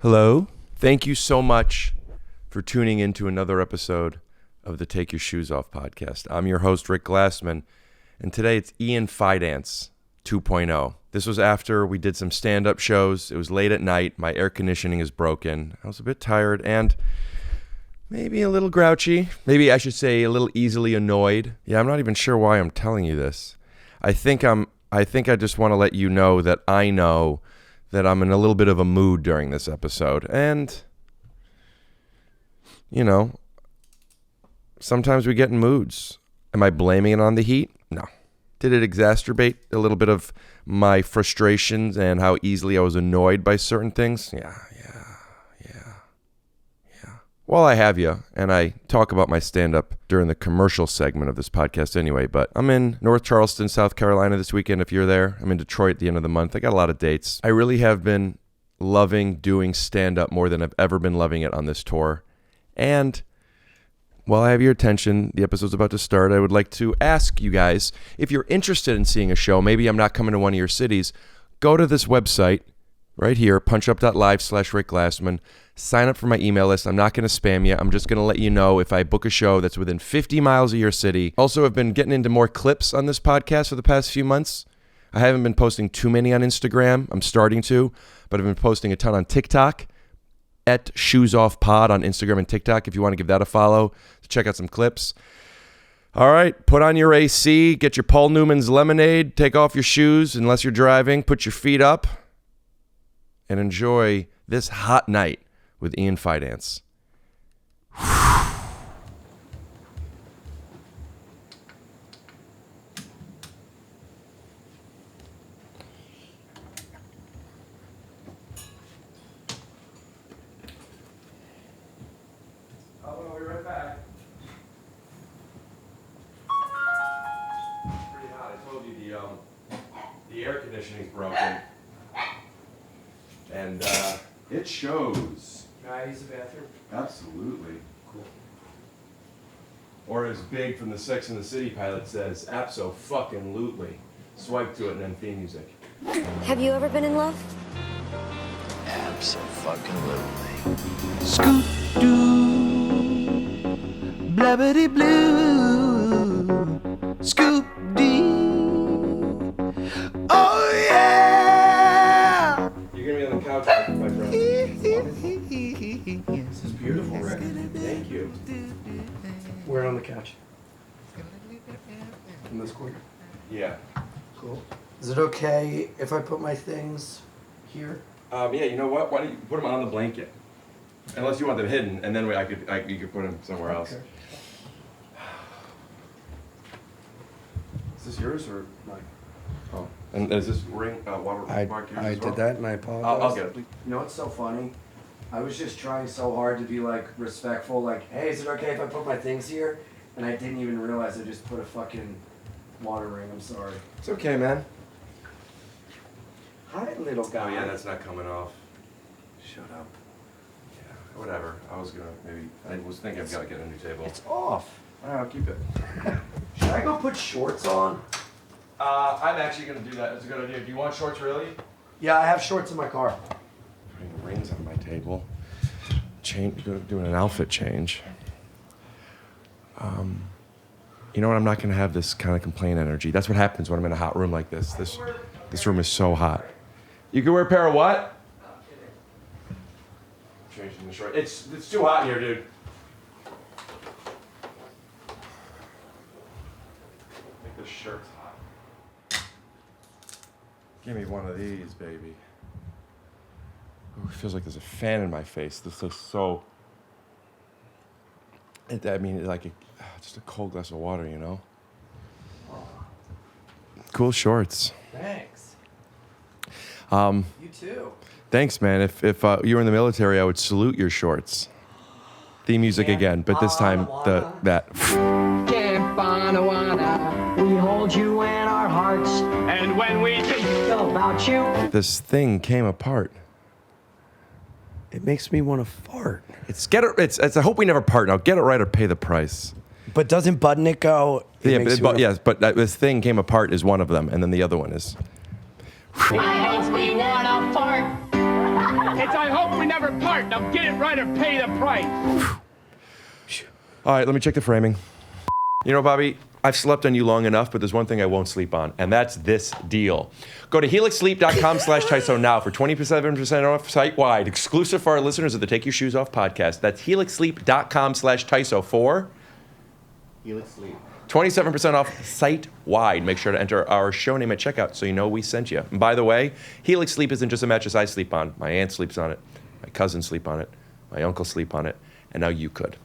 Hello. Thank you so much for tuning in to another episode of the Take Your Shoes Off podcast. I'm your host, Rick Glassman, and today it's Fidance 2.0. This was after we did some stand-up shows. It was late at night. My air conditioning is broken. I was a bit tired and maybe a little grouchy. Maybe I should say a little easily annoyed. Yeah, I'm not even sure why I'm telling you this. I think I just want to let you know that I know that I'm in a little bit of a mood during this episode. And, you know, sometimes we get in moods. Am I blaming it on the heat? No. Did it exacerbate a little bit of my frustrations and how easily I was annoyed by certain things? Yeah. Well, I have you, and I talk about my stand-up during the commercial segment of this podcast anyway, but I'm in North Charleston, South Carolina this weekend if you're there. I'm in Detroit at the end of the month. I got a lot of dates. I really have been loving doing stand-up more than I've ever been loving it on this tour. And while I have your attention, the episode's about to start, I would like to ask you guys, if you're interested in seeing a show, maybe I'm not coming to one of your cities, go to this website right here, punchup.live/Rick Glassman. Sign up for my email list. I'm not going to spam you. I'm just going to let you know if I book a show that's within 50 miles of your city. Also, I've been getting into more clips on this podcast for the past few months. I haven't been posting too many on Instagram. I'm starting to, but I've been posting a ton on TikTok at Shoes Off Pod on Instagram and TikTok if you want to give that a follow to check out some clips. All right, put on your AC, get your Paul Newman's lemonade, take off your shoes unless you're driving, put your feet up, and enjoy this hot night with Fidance. I'll be right back. Pretty hot. I told you the air conditioning's broken. And it shows. Can I use the bathroom? Absolutely. Cool. Or as Big from the Sex and the City pilot says, abso-fucking-lutely. Swipe to it and then theme music. Have you ever been in love? Abso-fucking-lutely. Scoop-doo, blabbity-blue, scoop-dee. Oh, yeah! You're going to be on the couch, my friend. This is beautiful, Rick. Thank you. We're on the couch. In this corner. Yeah. Cool. Is it okay if I put my things here? Yeah, you know what? Why don't you put them on the blanket? Unless you want them hidden, and then you could put them somewhere else. Okay. Is this yours or Mine. Oh, and is this ring watermark yours I as well? did that and I apologize. I'll get it. You know what's so funny? I was just trying so hard to be like respectful, like, hey, is it okay if I put my things here? And I didn't even realize I just put a fucking water ring. I'm sorry. It's okay, man. Hi, little guy. Oh yeah, that's not coming off. Shut up. Yeah, whatever. I was thinking I've got to get a new table. It's off. All right, I'll keep it. Should I go put shorts on? I'm actually going to do that. That's a good idea. Do you want shorts, really? Yeah, I have shorts in my car. Putting rings on my table. Doing an outfit change. You know what? I'm not going to have this kind of complaint energy. That's what happens when I'm in a hot room like this. This room is so hot. You can wear a pair of what? Changing the short. It's too hot in here, dude. I think this shirt's hot. Give me one of these, baby. Ooh, it feels like there's a fan in my face. This looks so... just a cold glass of water, you know? Cool shorts. Thanks. You too. Thanks, man. If you were in the military, I would salute your shorts. Theme music again, but this time that. We hold you in our hearts, and when we think about you, This thing came apart. It makes me want to fart. It's I hope we never part. Now get it right or pay the price. But doesn't button it go? But this thing came apart is one of them, and then the other one is. I hope we wanna fart. It's I hope we never part. Now get it right or pay the price. All right, let me check the framing. You know, Bobby, I've slept on you long enough, but there's one thing I won't sleep on, and that's this deal. Go to helixsleep.com/TYSO now for 27% off site-wide, exclusive for our listeners of the Take Your Shoes Off podcast. That's helixsleep.com/TYSO for Helix Sleep. 27% off site-wide. Make sure to enter our show name at checkout so you know we sent you. And by the way, Helix Sleep isn't just a mattress I sleep on. My aunt sleeps on it. My cousins sleep on it. My uncle sleep on it. And now you could.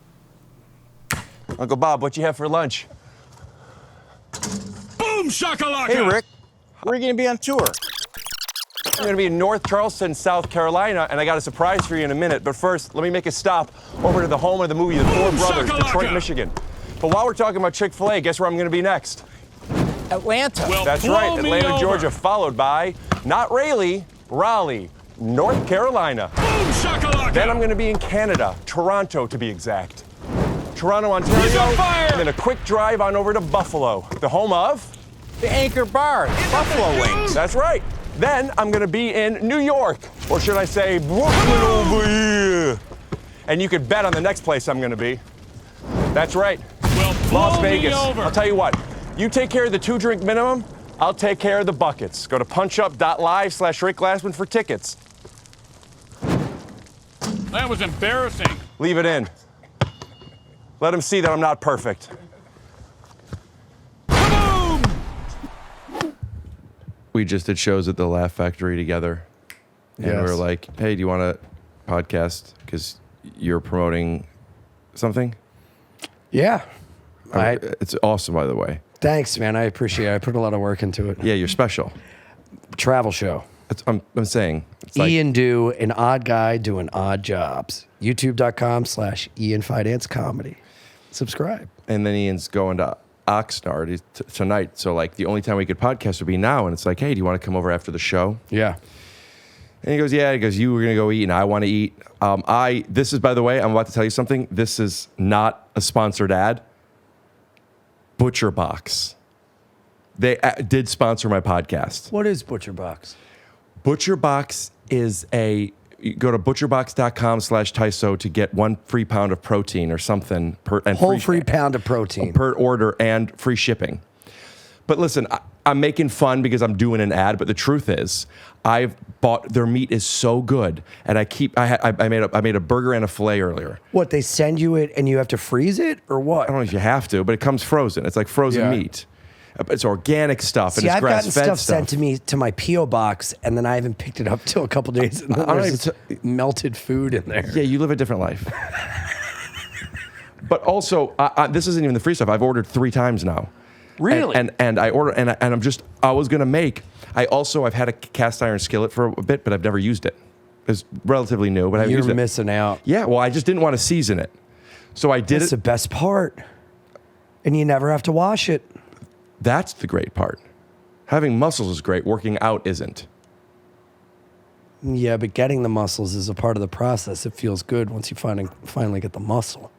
Uncle Bob, what you have for lunch? Boom shakalaka. Hey, Rick. Where are you going to be on tour? I'm going to be in North Charleston, South Carolina, and I got a surprise for you in a minute. But first, let me make a stop over to the home of the movie The Four Brothers, shakalaka. Detroit, Michigan. But while we're talking about Chick-fil-A, guess where I'm going to be next? Atlanta. Well, That's blow right, me Atlanta, over. Georgia, followed by, not Raleigh, Raleigh, North Carolina. Boom shakalaka. Then I'm going to be in Canada, Toronto to be exact. Toronto, Ontario, He's on fire! and then a quick drive on over to Buffalo, the home of The Anchor Bar. Buffalo Wings. That's right. Then I'm going to be in New York, or should I say Brooklyn over here. And you could bet on the next place I'm going to be. That's right, Well, Las blow me Vegas. over. I'll tell you what, you take care of the 2-drink minimum, I'll take care of the buckets. Go to punchup.live/Rick Glassman for tickets. That was embarrassing. Leave it in. Let them see that I'm not perfect. Boom. We just did shows at the Laugh Factory together. And we were Yes. like, hey, do you want to podcast? Because you're promoting something? Yeah. It's awesome, by the way. Thanks, man. I appreciate it. I put a lot of work into it. Yeah, you're special. Travel show. I'm saying. It's like, Ian Do, an odd guy doing odd jobs. YouTube.com/Ian Fidance Comedy. Subscribe. and then Ian's going to Oxnard tonight. So, like, the only time we could podcast would be now. And it's like, hey, do you want to come over after the show? Yeah. And he goes, yeah. He goes, you were going to go eat, and I want to eat. This is, by the way, I'm about to tell you something. This is not a sponsored ad. ButcherBox. They did sponsor my podcast. What is ButcherBox? ButcherBox is you go to butcherbox.com/TYSO to get 1 free pound of protein or something Whole free pound of protein. per order and free shipping. But listen, I'm making fun because I'm doing an ad, but the truth is, I've bought their meat is so good, and I made a burger and a fillet earlier. What, they send you it and you have to freeze it or what? I don't know if you have to, but it comes frozen. It's like frozen Yeah. meat. It's organic stuff, See, and it's I've gotten grass-fed stuff sent to me to my P.O. box, and then I haven't picked it up till a couple days, and then I don't there's this melted food in there. Yeah, you live a different life. But also, this isn't even the free stuff. I've ordered 3 times now. Really? And I order, and I was gonna make. I've had a cast iron skillet for a bit, but I've never used it. It's relatively new, but I haven't You're used it. missing out. Yeah, well, I just didn't want to season it, so I did That's it. the best part. And you never have to wash it. That's the great part. Having muscles is great. Working out isn't. Yeah, but getting the muscles is a part of the process. It feels good once you finally get the muscle.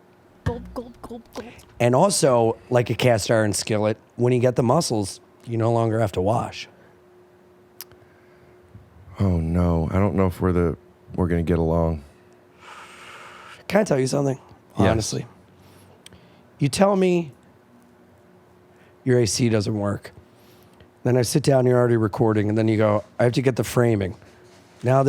And also, like a cast iron skillet, when you get the muscles, you no longer have to wash. Oh no, I don't know if we're gonna get along. Can I tell you something? Yes. Honestly. You tell me your AC doesn't work. Then I sit down, you're already recording, and then you go, I have to get the framing. Now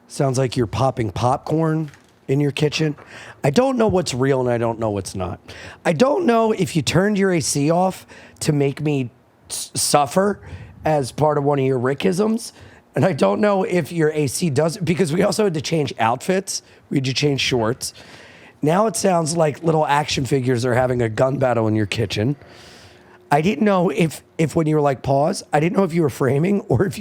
sounds like you're popping popcorn in your kitchen. I don't know what's real and I don't know what's not. I don't know if you turned your AC off to make me suffer as part of one of your Rickisms. And I don't know if your AC does, because we also had to change outfits. We had to change shorts. Now it sounds like little action figures are having a gun battle in your kitchen. I didn't know if when you were like, pause, I didn't know if you were framing or if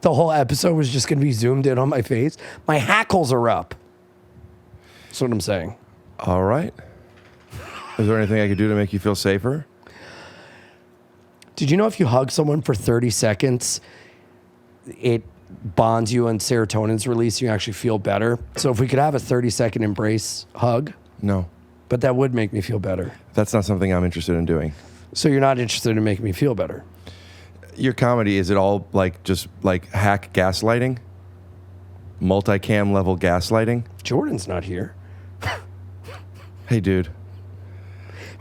the whole episode was just going to be zoomed in on my face. My hackles are up. That's what I'm saying. All right. Is there anything I could do to make you feel safer? Did you know if you hug someone for 30 seconds, it bonds you and serotonin's released, you actually feel better? So if we could have a 30-second embrace hug, No, but that would make me feel better. that's not something I'm interested in doing. So you're not interested in making me feel better? your comedy, is it all like just like hack gaslighting? Multicam level gaslighting? Jordan's not here. Hey, dude.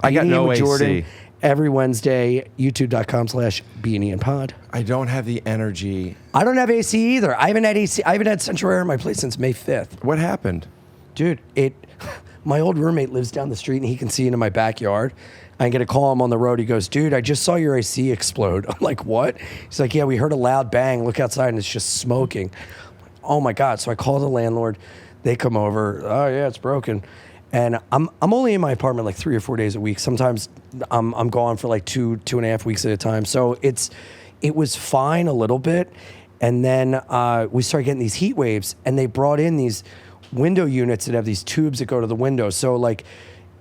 I got Beanie no with AC. Jordan every Wednesday, youtube.com/Beanie and Pod. I don't have the energy. I don't have AC either. I haven't had AC. I haven't had central air in my place since May 5th. What happened? Dude, my old roommate lives down the street and he can see into my backyard. I get a call him on the road. He goes, dude, I just saw your AC explode. I'm like, what? He's like, yeah, we heard a loud bang. Look outside and it's just smoking. Oh my God. So I call the landlord. They come over. Oh yeah, it's broken. And I'm only in my apartment like 3 or 4 days a week. Sometimes I'm gone for like 2.5 weeks at a time. So it was fine a little bit. And then we started getting these heat waves and they brought in these window units that have these tubes that go to the window. So like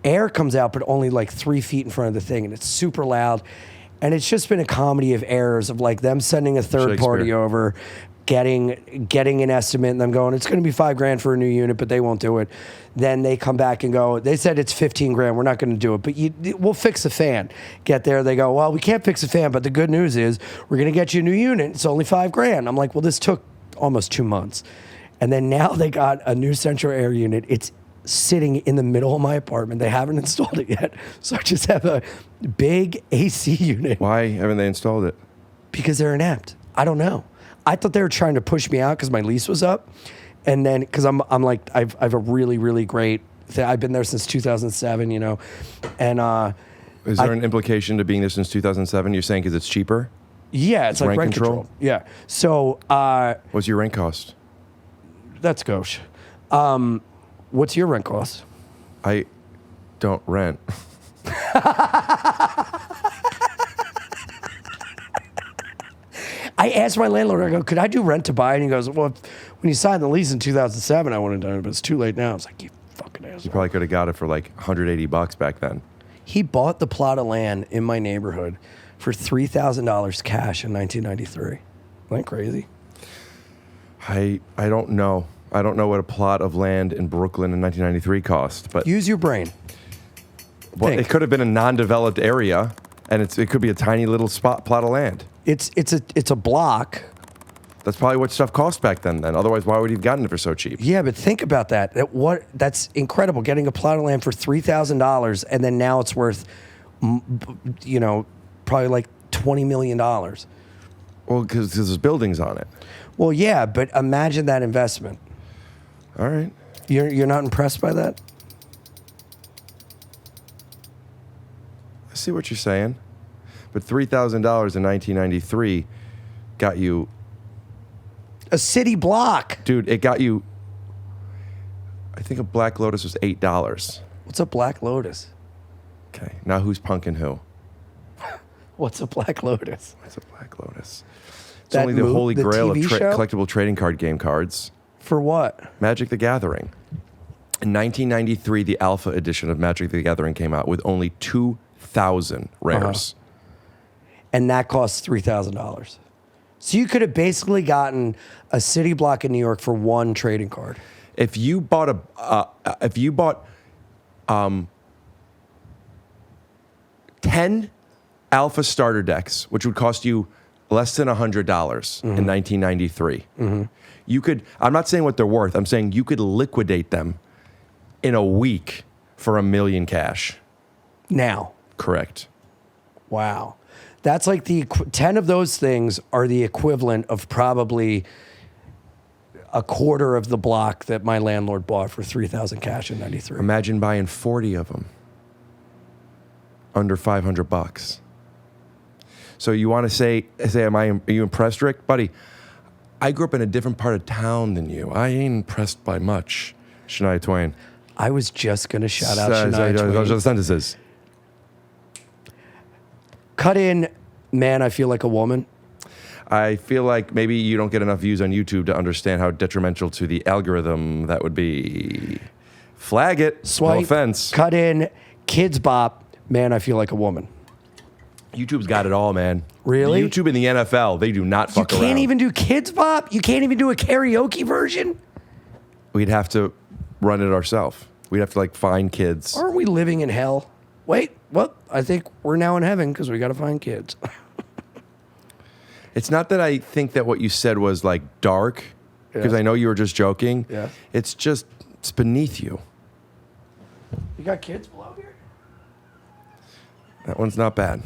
air comes out, but only like 3 feet in front of the thing, and it's super loud. And it's just been a comedy of errors of like them sending a third party over, getting an estimate, and them going, it's going to be $5,000 for a new unit, but they won't do it. Then they come back and go, they said it's $15,000, we're not going to do it, but we'll fix the fan. Get there, they go, well, we can't fix the fan, but the good news is we're going to get you a new unit. It's only $5,000. I'm like, well, this took almost 2 months. And then now they got a new central air unit. It's sitting in the middle of my apartment. They haven't installed it yet. So I just have a big AC unit. Why haven't they installed it? Because they're inept. I don't know. I thought they were trying to push me out because my lease was up. And then, because I'm like, I've a really, really great thing. I've been there since 2007, you know. And is there an implication to being there since 2007? You're saying because it's cheaper? Yeah, it's like rent control. Yeah. So what's your rent cost? That's gauche. What's your rent cost? I don't rent. I asked my landlord, I go, could I do rent to buy? And he goes, well, when you signed the lease in 2007, I would have done it, but it's too late now. I was like, you fucking asshole. You probably could have got it for like $180 back then. He bought the plot of land in my neighborhood for $3,000 cash in 1993. Isn't that crazy? I don't know. I don't know what a plot of land in Brooklyn in 1993 cost, but use your brain. well, it could have been a non-developed area, and it could be a tiny little plot of land. It's a block. That's probably what stuff cost back then. Otherwise, why would he have gotten it for so cheap? Yeah, but think about that. That's incredible. Getting a plot of land for $3,000, and then now it's worth, probably like $20 million. Well, because there's buildings on it. Well, yeah, but imagine that investment. All right. You're not impressed by that? I see what you're saying. But $3,000 in 1993 got you... A city block. Dude, it got you... I think a Black Lotus was $8. What's a Black Lotus? Okay, now who's punking who? What's a Black Lotus? What's a Black Lotus? It's That only the holy the grail of TV show? collectible trading card game cards. For what? Magic the Gathering. In 1993, the Alpha edition of Magic the Gathering came out with only 2,000 rares. And that costs $3,000. So you could have basically gotten a city block in New York for one trading card. If you bought 10 Alpha starter decks, which would cost you less than $100 in 1993, you could, I'm not saying what they're worth, I'm saying you could liquidate them in a week for $1 million cash. Now. Correct. Wow. That's like 10 of those things are the equivalent of probably a quarter of the block that my landlord bought for $3,000 cash in 93. Imagine buying 40 of them under $500. So you want to say, are you impressed, Rick? Buddy, I grew up in a different part of town than you. I ain't impressed by much. Shania Twain. I was just going to shout out Shania Twain. Those are the sentences. Cut in, man, I feel like a woman. I feel like maybe you don't get enough views on YouTube to understand how detrimental to the algorithm that would be. Flag it. Swipe. No offense. Cut in, Kids Bop, man, I feel like a woman. YouTube's got it all, man. Really? YouTube and the NFL, they do not fuck around. You can't even do Kids Bop? You can't even do a karaoke version? We'd have to run it ourselves. We'd have to find kids. Aren't we living in hell? Wait, what? I think we're now in heaven because we got to find kids. It's not that I think that what you said was like dark, because I know you were just joking. Yeah. It's beneath you. You got kids below here? That one's not bad.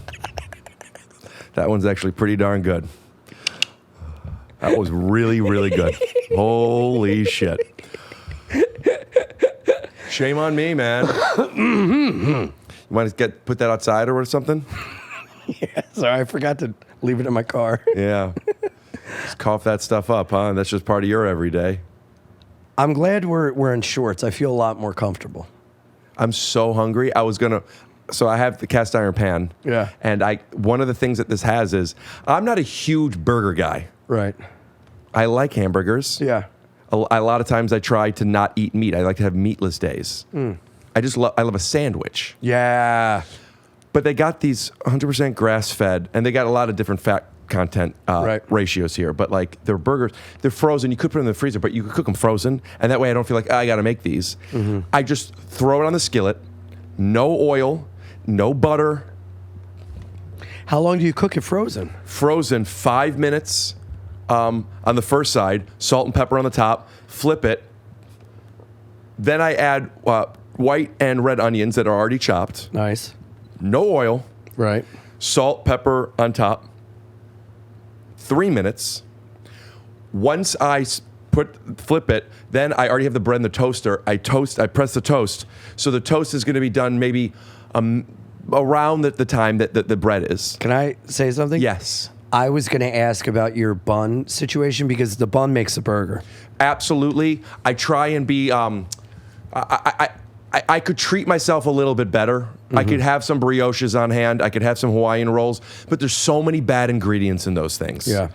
That one's actually pretty darn good. That was really, really good. Holy shit. Shame on me, man. You want to put that outside or something? Yeah, sorry, I forgot to leave it in my car. Yeah. Just cough that stuff up, huh? That's just part of your everyday. I'm glad we're in shorts. I feel a lot more comfortable. I'm so hungry. So I have the cast iron pan. Yeah. And one of the things that this has is I'm not a huge burger guy. Right. I like hamburgers. Yeah. A lot of times I try to not eat meat. I like to have meatless days. I love a sandwich. Yeah. But they got these 100% grass-fed, and they got a lot of different fat content ratios here. But like their burgers, they're frozen. You could put them in the freezer, but you could cook them frozen, and that way I don't feel like I got to make these. I just throw it on the skillet, no oil, no butter. How long do you cook it frozen? Frozen 5 minutes on the first side, salt and pepper on the top, flip it. Then I add white and red onions that are already chopped. Nice. No oil. Right. Salt, pepper on top. 3 minutes. Once I flip it, then I already have the bread in the toaster. I press the toast. So the toast is going to be done maybe around the time that the bread is. Can I say something? Yes. I was going to ask about your bun situation because the bun makes a burger. Absolutely. I try and be. I could treat myself a little bit better. I could have some brioches on hand. I could have some Hawaiian rolls. But there's so many bad ingredients in those things. Yeah.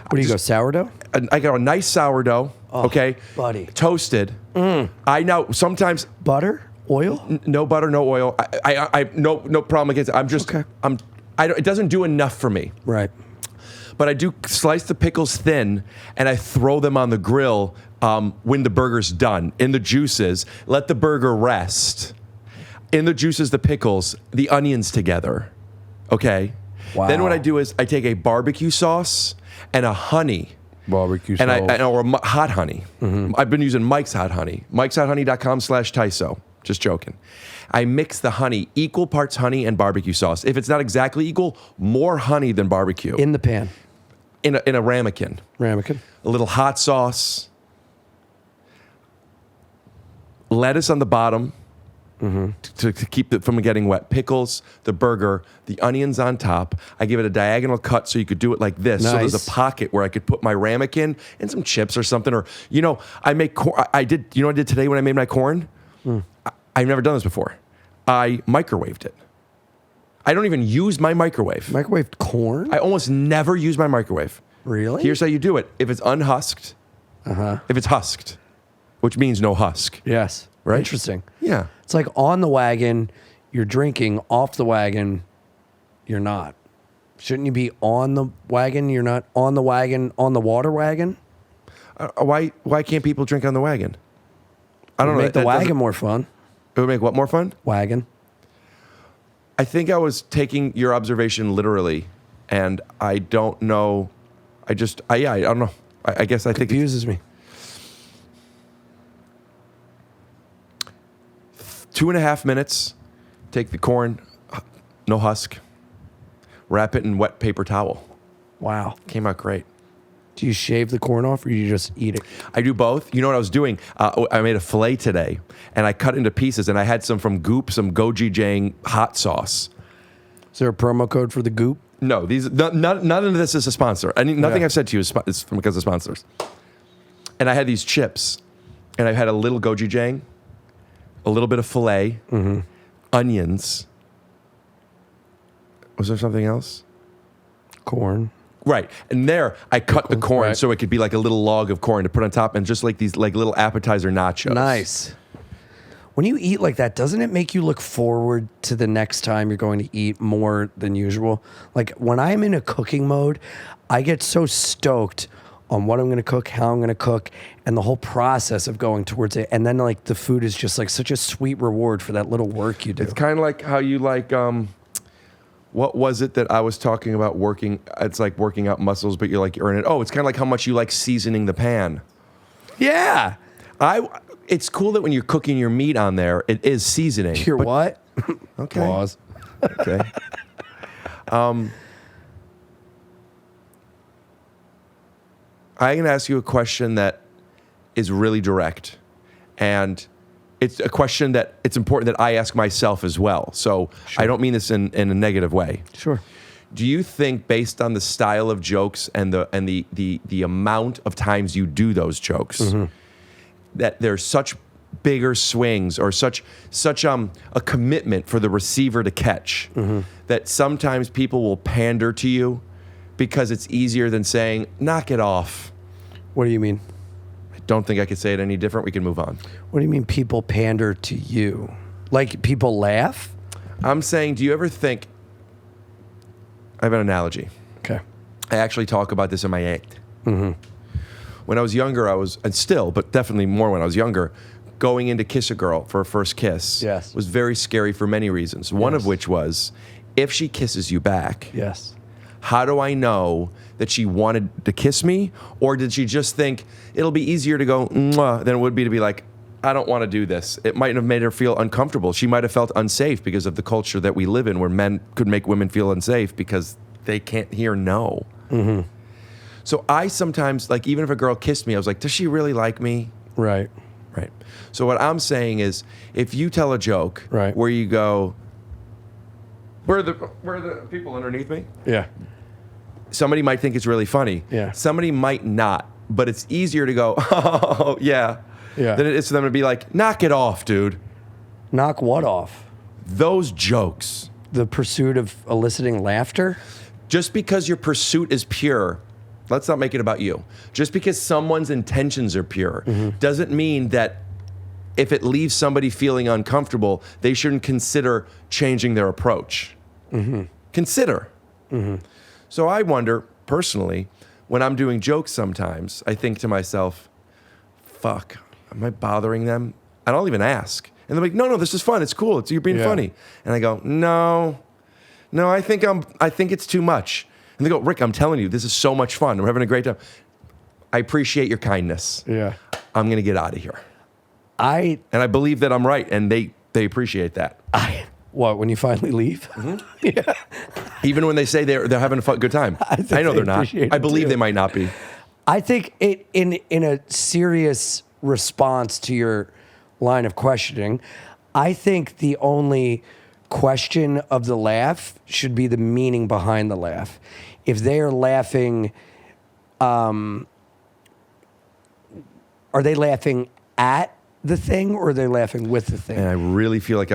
What do you go, sourdough? I got a nice sourdough. Okay. Buddy. Toasted. I know sometimes Butter? Oil? no butter, no oil. I no problem against it. I'm just Okay. it doesn't do enough for me. Right. But I do slice the pickles thin, and I throw them on the grill when the burger's done, in the juices. Let the burger rest. In the juices, the pickles, the onions together. Okay? Wow. Then what I do is I take a barbecue sauce and a honey. Barbecue Or hot honey. I've been using Mike's Hot Honey. Mike'sHotHoney.com/TYSO. Just joking. I mix the honey, equal parts honey and barbecue sauce. If it's not exactly equal, more honey than barbecue. In the pan. In a ramekin. Ramekin. A little hot sauce. Lettuce on the bottom to keep it from getting wet. Pickles, the burger, the onions on top. I give it a diagonal cut so you could do it like this. So there's Nice. a pocket where I could put my ramekin and some chips or something. Or, I make corn. I did what I did today when I made my corn? I've never done this before. I microwaved it. I don't even use my microwave. Microwaved corn? I almost never use my microwave. Really? Here's how you do it. If it's unhusked, if it's husked, which means no husk. Yes. Right? Interesting. Yeah. It's like on the wagon, you're drinking. Off the wagon, you're not. Shouldn't you be on the wagon? You're not on the wagon, on the water wagon? Why can't people drink on the wagon? I don't know. Make the That wagon doesn't- more fun. It would make what more fun? Wagon. I think I was taking your observation literally, and I don't know. I don't know. I guess I think it's Confuses me. 2.5 minutes. Take the corn, no husk. Wrap it in wet paper towel. Wow. Came out great. Do you shave the corn off or you just eat it? I do both. You know what I was doing? I made a filet today, and I cut into pieces, and I had some from Goop, some gochujang hot sauce. Is there a promo code for the goop? No, none of this is a sponsor. Nothing Yeah. I've said to you is because of sponsors. And I had these chips, and I had a little gochujang, a little bit of filet, onions. Was there something else? Corn. Right. And there, I cut the corn Right. so it could be like a little log of corn to put on top, and just like these like little appetizer nachos. Nice. When you eat like that, doesn't it make you look forward to the next time you're going to eat more than usual? Like when I'm in a cooking mode, I get so stoked on what I'm going to cook, how I'm going to cook, and the whole process of going towards it. And then like the food is just like such a sweet reward for that little work you do. It's kind of like how you like What was it that I was talking about working? It's like working out muscles, but you're like, you earn it. Oh, it's kind of like how much you like seasoning the pan. Yeah. It's cool that when you're cooking your meat on there, it is seasoning. You're but- what? Okay. Pause. Okay. I'm going to ask you a question that is really direct. And it's a question that it's important that I ask myself as well. So I don't mean this in a negative way. Sure. Do you think, based on the style of jokes and the amount of times you do those jokes, that there's such bigger swings or such a commitment for the receiver to catch that sometimes people will pander to you because it's easier than saying, knock it off? What do you mean? I don't think I could say it any different. We can move on. What do you mean people pander to you? Like people laugh? I'm saying, do you ever think, I have an analogy. Okay. I actually talk about this in my act. When I was younger, and still, but definitely more when I was younger, going in to kiss a girl for a first kiss was very scary for many reasons. One of which was, if she kisses you back, how do I know that she wanted to kiss me? Or did she just think it'll be easier to go mwah than it would be to be like, I don't want to do this? It might have made her feel uncomfortable. She might have felt unsafe because of the culture that we live in, where men could make women feel unsafe because they can't hear no. So I sometimes, like, even if a girl kissed me, I was like, does she really like me? Right. Right. So what I'm saying is, if you tell a joke where you go, where are the people underneath me? Yeah. Somebody might think it's really funny. Yeah. Somebody might not, but it's easier to go, oh, yeah. Yeah. Than it is for them to be like, knock it off, dude. Knock what off? Those jokes. The pursuit of eliciting laughter? Just because your pursuit is pure, let's not make it about you. Just because someone's intentions are pure doesn't mean that if it leaves somebody feeling uncomfortable, they shouldn't consider changing their approach. Consider. So I wonder, personally, when I'm doing jokes sometimes, I think to myself, fuck, am I bothering them? I don't even ask. And they're like, no, this is fun. It's cool. You're being funny. And I go, no, I think it's too much. And they go, Rick, I'm telling you, this is so much fun. We're having a great time. I appreciate your kindness. Yeah. I'm going to get out of here. And I believe that I'm right, and they appreciate that. What, when you finally leave? Yeah. Even when they say they're having a good time. I know they're not. I believe they might not be. I think it in a serious response to your line of questioning, I think the only question of the laugh should be the meaning behind the laugh. If they are laughing, are they laughing at the thing or are they laughing with the thing? And I really feel like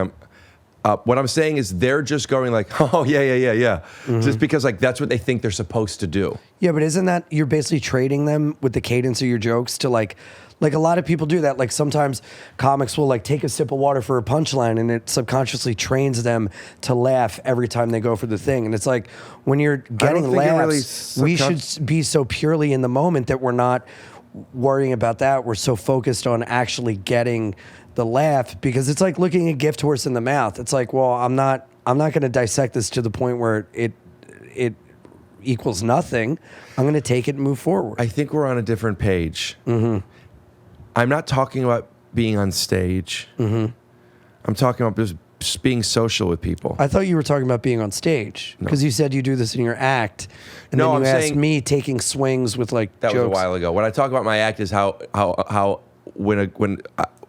what I'm saying is they're just going like, oh, yeah. Just because like that's what they think they're supposed to do. Yeah, but isn't that, you're basically trading them with the cadence of your jokes to like a lot of people do that. Like sometimes comics will like take a sip of water for a punchline and it subconsciously trains them to laugh every time they go for the thing. And it's like when you're getting laughs, we should be so purely in the moment that we're not worrying about that. We're so focused on actually getting the laugh, because it's like looking a gift horse in the mouth. It's like, well, I'm not going to dissect this to the point where it equals nothing. I'm going to take it and move forward. I think we're on a different page. I'm not talking about being on stage. I'm talking about just being social with people. I thought you were talking about being on stage because you said you do this in your act. And then you asked me taking swings with like that jokes. was a while ago. When I talk about my act is how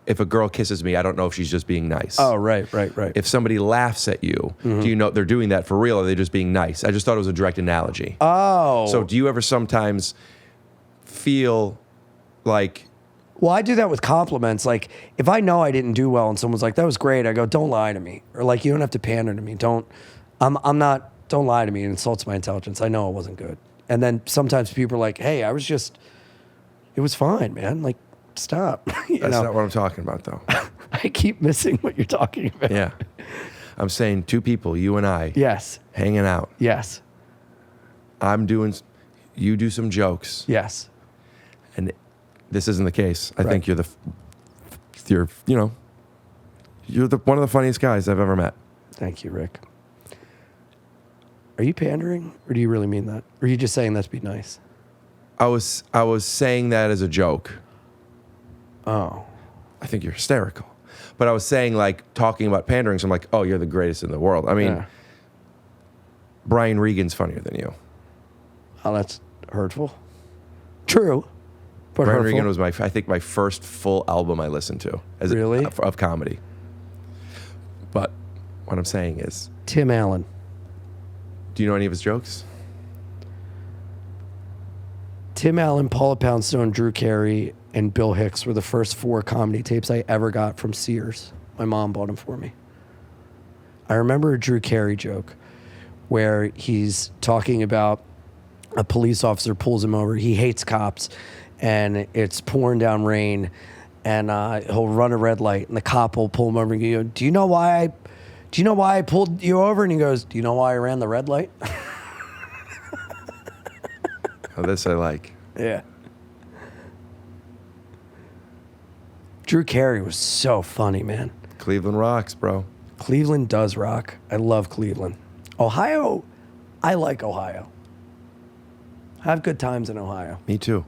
if a girl kisses me, I don't know if she's just being nice. Oh, right. If somebody laughs at you, do you know they're doing that for real or are they just being nice? I just thought it was a direct analogy. Oh. So do you ever sometimes feel like... Well, I do that with compliments. Like, if I know I didn't do well and someone's like, that was great, I go, don't lie to me. Or like, you don't have to pander to me. Don't lie to me. It insults my intelligence. I know it wasn't good. And then sometimes people are like, hey, it was fine, man. Like, stop. That's not what I'm talking about, though. I keep missing what you're talking about. Yeah. I'm saying two people, you and I. Yes. Hanging out. Yes. You do some jokes. Yes. And this isn't the case. I think you're one of the funniest guys I've ever met. Thank you, Rick. Are you pandering, or do you really mean that? Or are you just saying that to be nice? I was saying that as a joke. Oh. I think you're hysterical. But I was saying, like, talking about pandering, so I'm like, oh, you're the greatest in the world. I mean, Yeah. Brian Regan's funnier than you. Oh, that's hurtful. True. But Brian hurtful. Regan was I think my first full album I listened to. Really? Of comedy. But what I'm saying is, Tim Allen. do you know any of his jokes? Tim Allen, Paula Poundstone, Drew Carey, and Bill Hicks were the first 4 comedy tapes I ever got from Sears. My mom bought them for me. I remember a Drew Carey joke where he's talking about a police officer pulls him over. He hates cops, and it's pouring down rain, and he'll run a red light, and the cop will pull him over and go, do you know why I pulled you over? And he goes, do you know why I ran the red light? Oh, this I like. Yeah. Drew Carey was so funny, man. Cleveland rocks, bro. Cleveland does rock. I love Cleveland. Ohio, I like Ohio. I have good times in Ohio. Me too.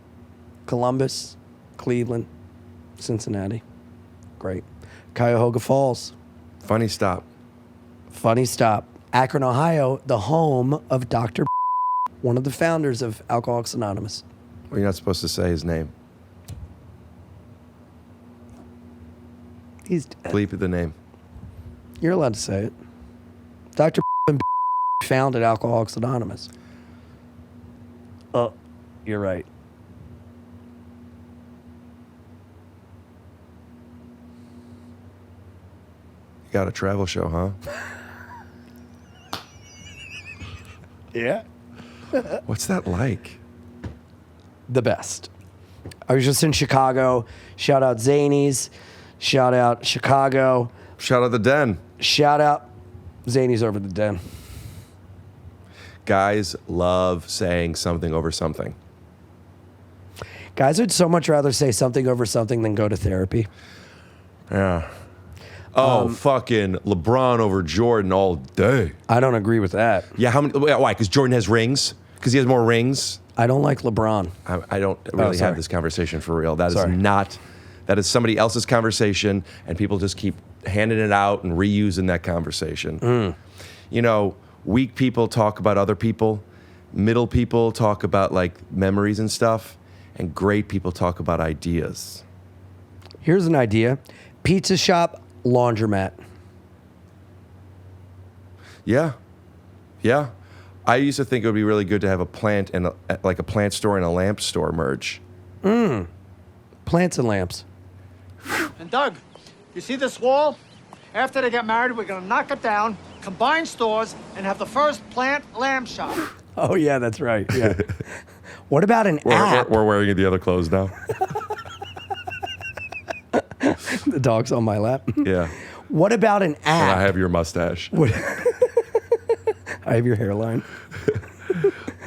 Columbus, Cleveland, Cincinnati. Great. Cuyahoga Falls. Funny stop. Funny stop. Akron, Ohio, the home of Dr. one of the founders of Alcoholics Anonymous. Well, you're not supposed to say his name. He's dead. Bleep the name. You're allowed to say it. Dr. founded Alcoholics Anonymous. Oh, you're right. You got a travel show, huh? Yeah. What's that like? The best. I was just in Chicago. Shout out Zanies. Shout out Chicago. Shout out the Den. Shout out Zanies over the Den. Guys love saying something over something. Guys would so much rather say something over something than go to therapy. Yeah. Oh, fucking LeBron over Jordan all day. I don't agree with that. Yeah, how many? Why? Because Jordan has rings? Because he has more rings? I don't like LeBron. I don't really sorry. have this conversation for real. That Sorry. is not. That is somebody else's conversation, and people just keep handing it out and reusing that conversation. You know, weak people talk about other people. Middle people talk about, like, memories and stuff. And great people talk about ideas. Here's an idea. Pizza shop, laundromat. Yeah. Yeah. I used to think it would be really good to have a plant and a plant store and a lamp store merge. Plants and lamps. And Doug, you see this wall? After they get married, we're gonna knock it down, combine stores, and have the first plant lamb shop. Oh, yeah, that's right. Yeah. What about an app? We're wearing the other clothes now. The dog's on my lap. Yeah. What about an And app? I have your mustache. I have your hairline.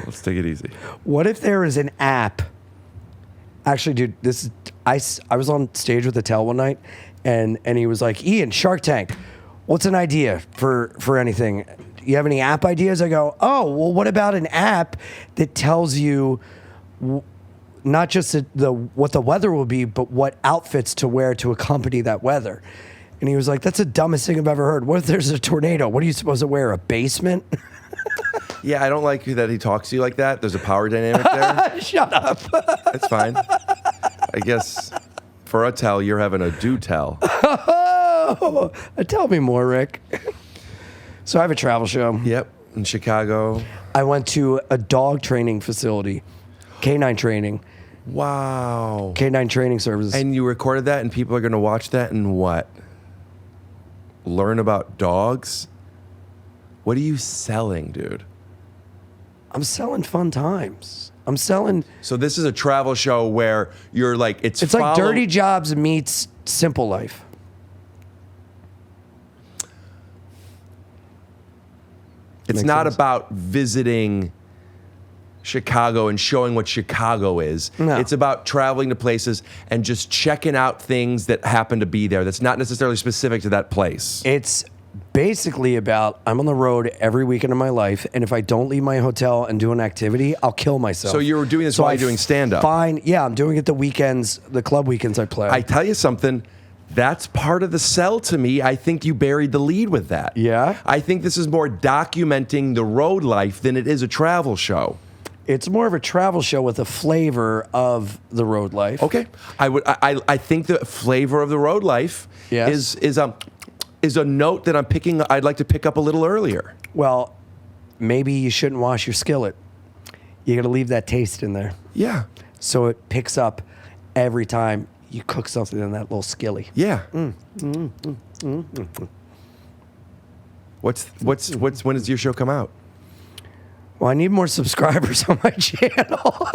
Let's take it easy. What if there is an app? Actually, dude, I was on stage with Attell one night, and he was like, Ian, Shark Tank, what's an idea for anything? You have any app ideas? I go, oh, well, what about an app that tells you not just what the weather will be, but what outfits to wear to accompany that weather? And he was like, that's the dumbest thing I've ever heard. What if there's a tornado? What are you supposed to wear, a basement? Yeah, I don't like that he talks to you like that. There's a power dynamic there. Shut up. That's fine. I guess for Attell, you're having a do tell. Oh, tell me more, Rick. So I have a travel show. Yep, in Chicago. I went to a dog training facility, canine training, Wow. canine training services. And you recorded that, and people are going to watch that and what? Learn about dogs? What are you selling, dude? I'm selling fun times. I'm selling. So this is a travel show where you're like, It's like Dirty Jobs meets Simple Life. It's Makes not sense. about visiting Chicago and showing what Chicago is. No. It's about traveling to places and just checking out things that happen to be there that's not necessarily specific to that place. It's basically about I'm on the road every weekend of my life, and if I don't leave my hotel and do an activity, I'll kill myself. So you were doing this while you're doing stand-up? Fine. Yeah, I'm doing it the weekends, the club weekends I play. I tell you something. That's part of the sell to me. I think you buried the lead with that. Yeah? I think this is more documenting the road life than it is a travel show. It's more of a travel show with a flavor of the road life. Okay. I think the flavor of the road life Yes. is a note that I'd like to pick up a little earlier. Well, maybe you shouldn't wash your skillet. You got to leave that taste in there. Yeah. So it picks up every time you cook something in that little skilly. Yeah. When does your show come out? Well, I need more subscribers on my channel.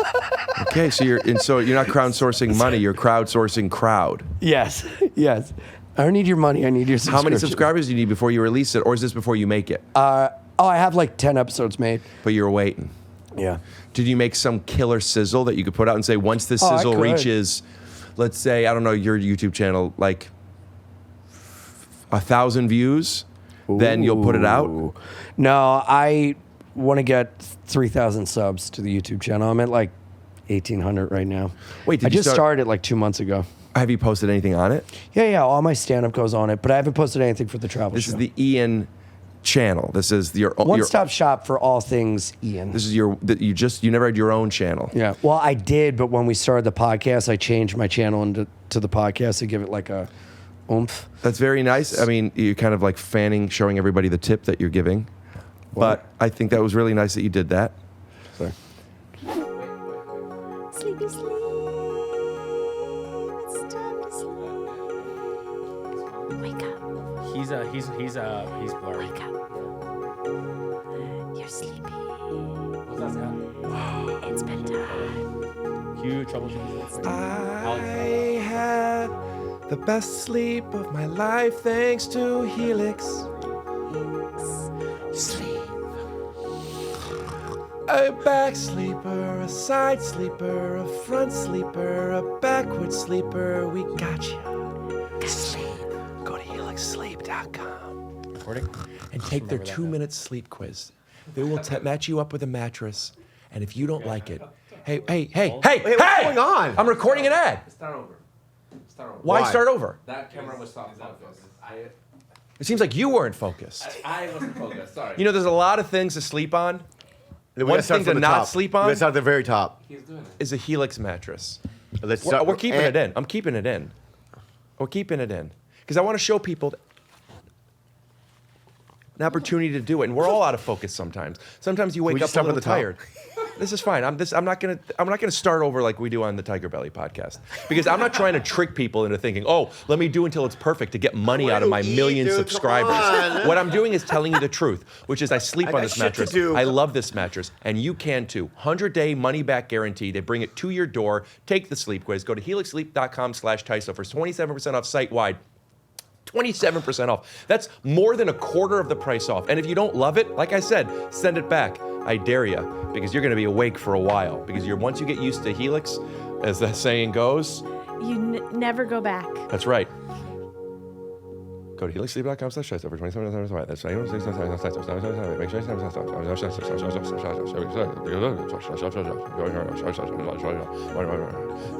Okay, so you're not crowdsourcing money, you're crowdsourcing crowd. Yes. I don't need your money. I need your subscription. How many subscribers do you need before you release it, or is this before you make it? I have like 10 episodes made. But you were waiting. Yeah. Did you make some killer sizzle that you could put out and say, once this I sizzle could. reaches, let's say, I don't know, your YouTube channel, like 1,000 views, then you'll put it out? Ooh. No, I want to get 3,000 subs to the YouTube channel. I'm at like 1,800 right now. Wait, I just started like 2 months ago. Have you posted anything on it? Yeah. All my stand-up goes on it, but I haven't posted anything for the travel This show. is the Ian channel. This is your one-stop shop for all things Ian. This is you never had your own channel. Yeah. Well, I did, but when we started the podcast, I changed my channel to the podcast to give it like a oomph. That's very nice. I mean, you're kind of like showing everybody the tip that you're giving. What? But I think that was really nice that you did that. Sorry. Sleepy sleep. It's time to sleep. Wake up. He's blurry. Wake up. You're sleepy. What's that sound? It's bedtime. Cue troubleshooting. I had the best sleep of my life thanks to Helix. Sleep. A back sleeper, a side sleeper, a front sleeper, a backward sleeper. We got you. Sleep. Go to helixsleep.com Recording? and take their 2-minute sleep quiz. They will match you up with a mattress, and if you don't like it, hey, what's going on? I'm recording an ad. Start over. Why start over? That camera was off focus. It seems like you weren't focused. I wasn't focused. Sorry. You know, there's a lot of things to sleep on. We One gotta start thing from to the not top. sleep We on gotta start at the very top. He's doing it. is a Helix mattress. Let's We're, start. we're keeping it in. I'm keeping it in. We're keeping it in. Because I want to show people an opportunity to do it. And we're all out of focus sometimes. Sometimes you wake We up just a start little from the top? tired. This is fine. I'm not gonna start over like we do on the Tiger Belly podcast. Because I'm not trying to trick people into thinking, oh, let me do until it's perfect to get money out of my million subscribers. What I'm doing is telling you the truth, which is I sleep I on got this shit to mattress. do. I love this mattress, and you can too. 100-day money-back guarantee. They bring it to your door. Take the sleep quiz. Go to helixsleep.com/TYSO for 27% off site-wide. 27% off. That's more than a quarter of the price off. And if you don't love it, like I said, send it back. I dare you, because you're going to be awake for a while. Because once you get used to Helix, as that saying goes, You never go back. that's right. Go to helixsleep.com/TYSO for 27% off. That's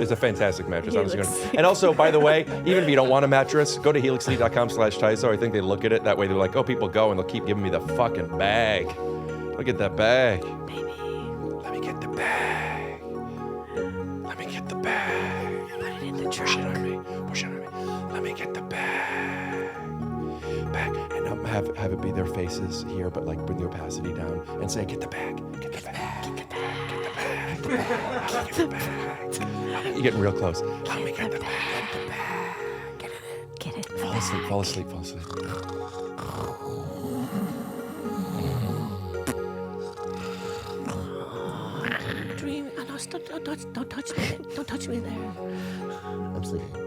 it's a fantastic mattress. And also, by the way, even if you don't want a mattress, go to helixsleep.com/TYSO. I think they look at it that way. They're like, oh, people go and they'll keep giving me the fucking bag. Look at that bag. Baby. Let me get the bag. Let me get the bag. Put it in the Push it trunk. on me. Push it on me. Let me get the bag. Bag. And have it be their faces here, but like bring the opacity down and say, get the bag. Get the bag. Get the bag. Get the bag. Get the bag. You're getting real close. Let me get the bag. Get the bag. Get it. Fall asleep. Fall asleep. Fall asleep. Dream. Oh, no, stop, don't touch me. Don't touch me there. I'm sleeping.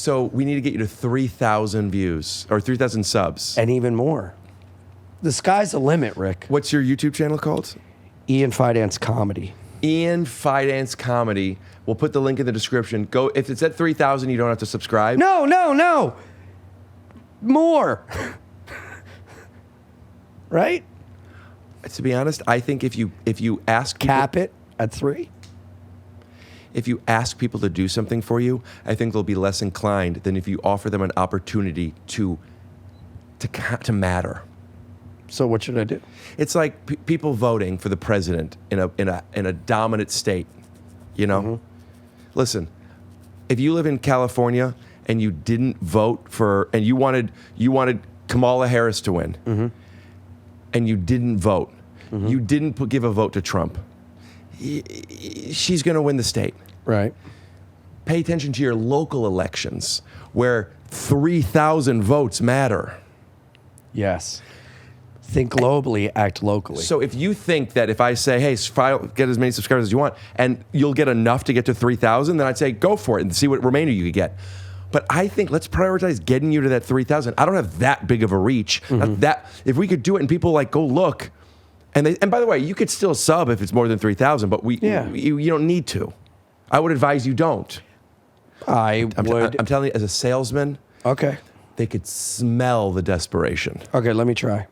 So we need to get you to 3,000 views or 3,000 subs. And even more. The sky's the limit, Rick. What's your YouTube channel called? Ian Fidance Comedy. Ian Fidance Comedy. We'll put the link in the description. Go if it's at 3,000, you don't have to subscribe. No. More. Right? To be honest, I think if you ask people, Cap it at 3. if you ask people to do something for you, I think they'll be less inclined than if you offer them an opportunity to matter. So what should I do? It's like people voting for the president in a dominant state. You know, listen. If you live in California and you didn't vote for, and you wanted Kamala Harris to win, and you didn't vote, you didn't give a vote to Trump, she's going to win the state. Right. Pay attention to your local elections where 3,000 votes matter. Yes. Think globally, act locally. So if you think that if I say, hey, get as many subscribers as you want, and you'll get enough to get to 3,000, then I'd say go for it and see what remainder you could get. But I think let's prioritize getting you to that 3,000. I don't have that big of a reach. That if we could do it and people like go look, and by the way, you could still sub if it's more than 3,000, but you don't need to. I would advise you don't. I'm telling you, as a salesman, okay, they could smell the desperation. Okay, let me try.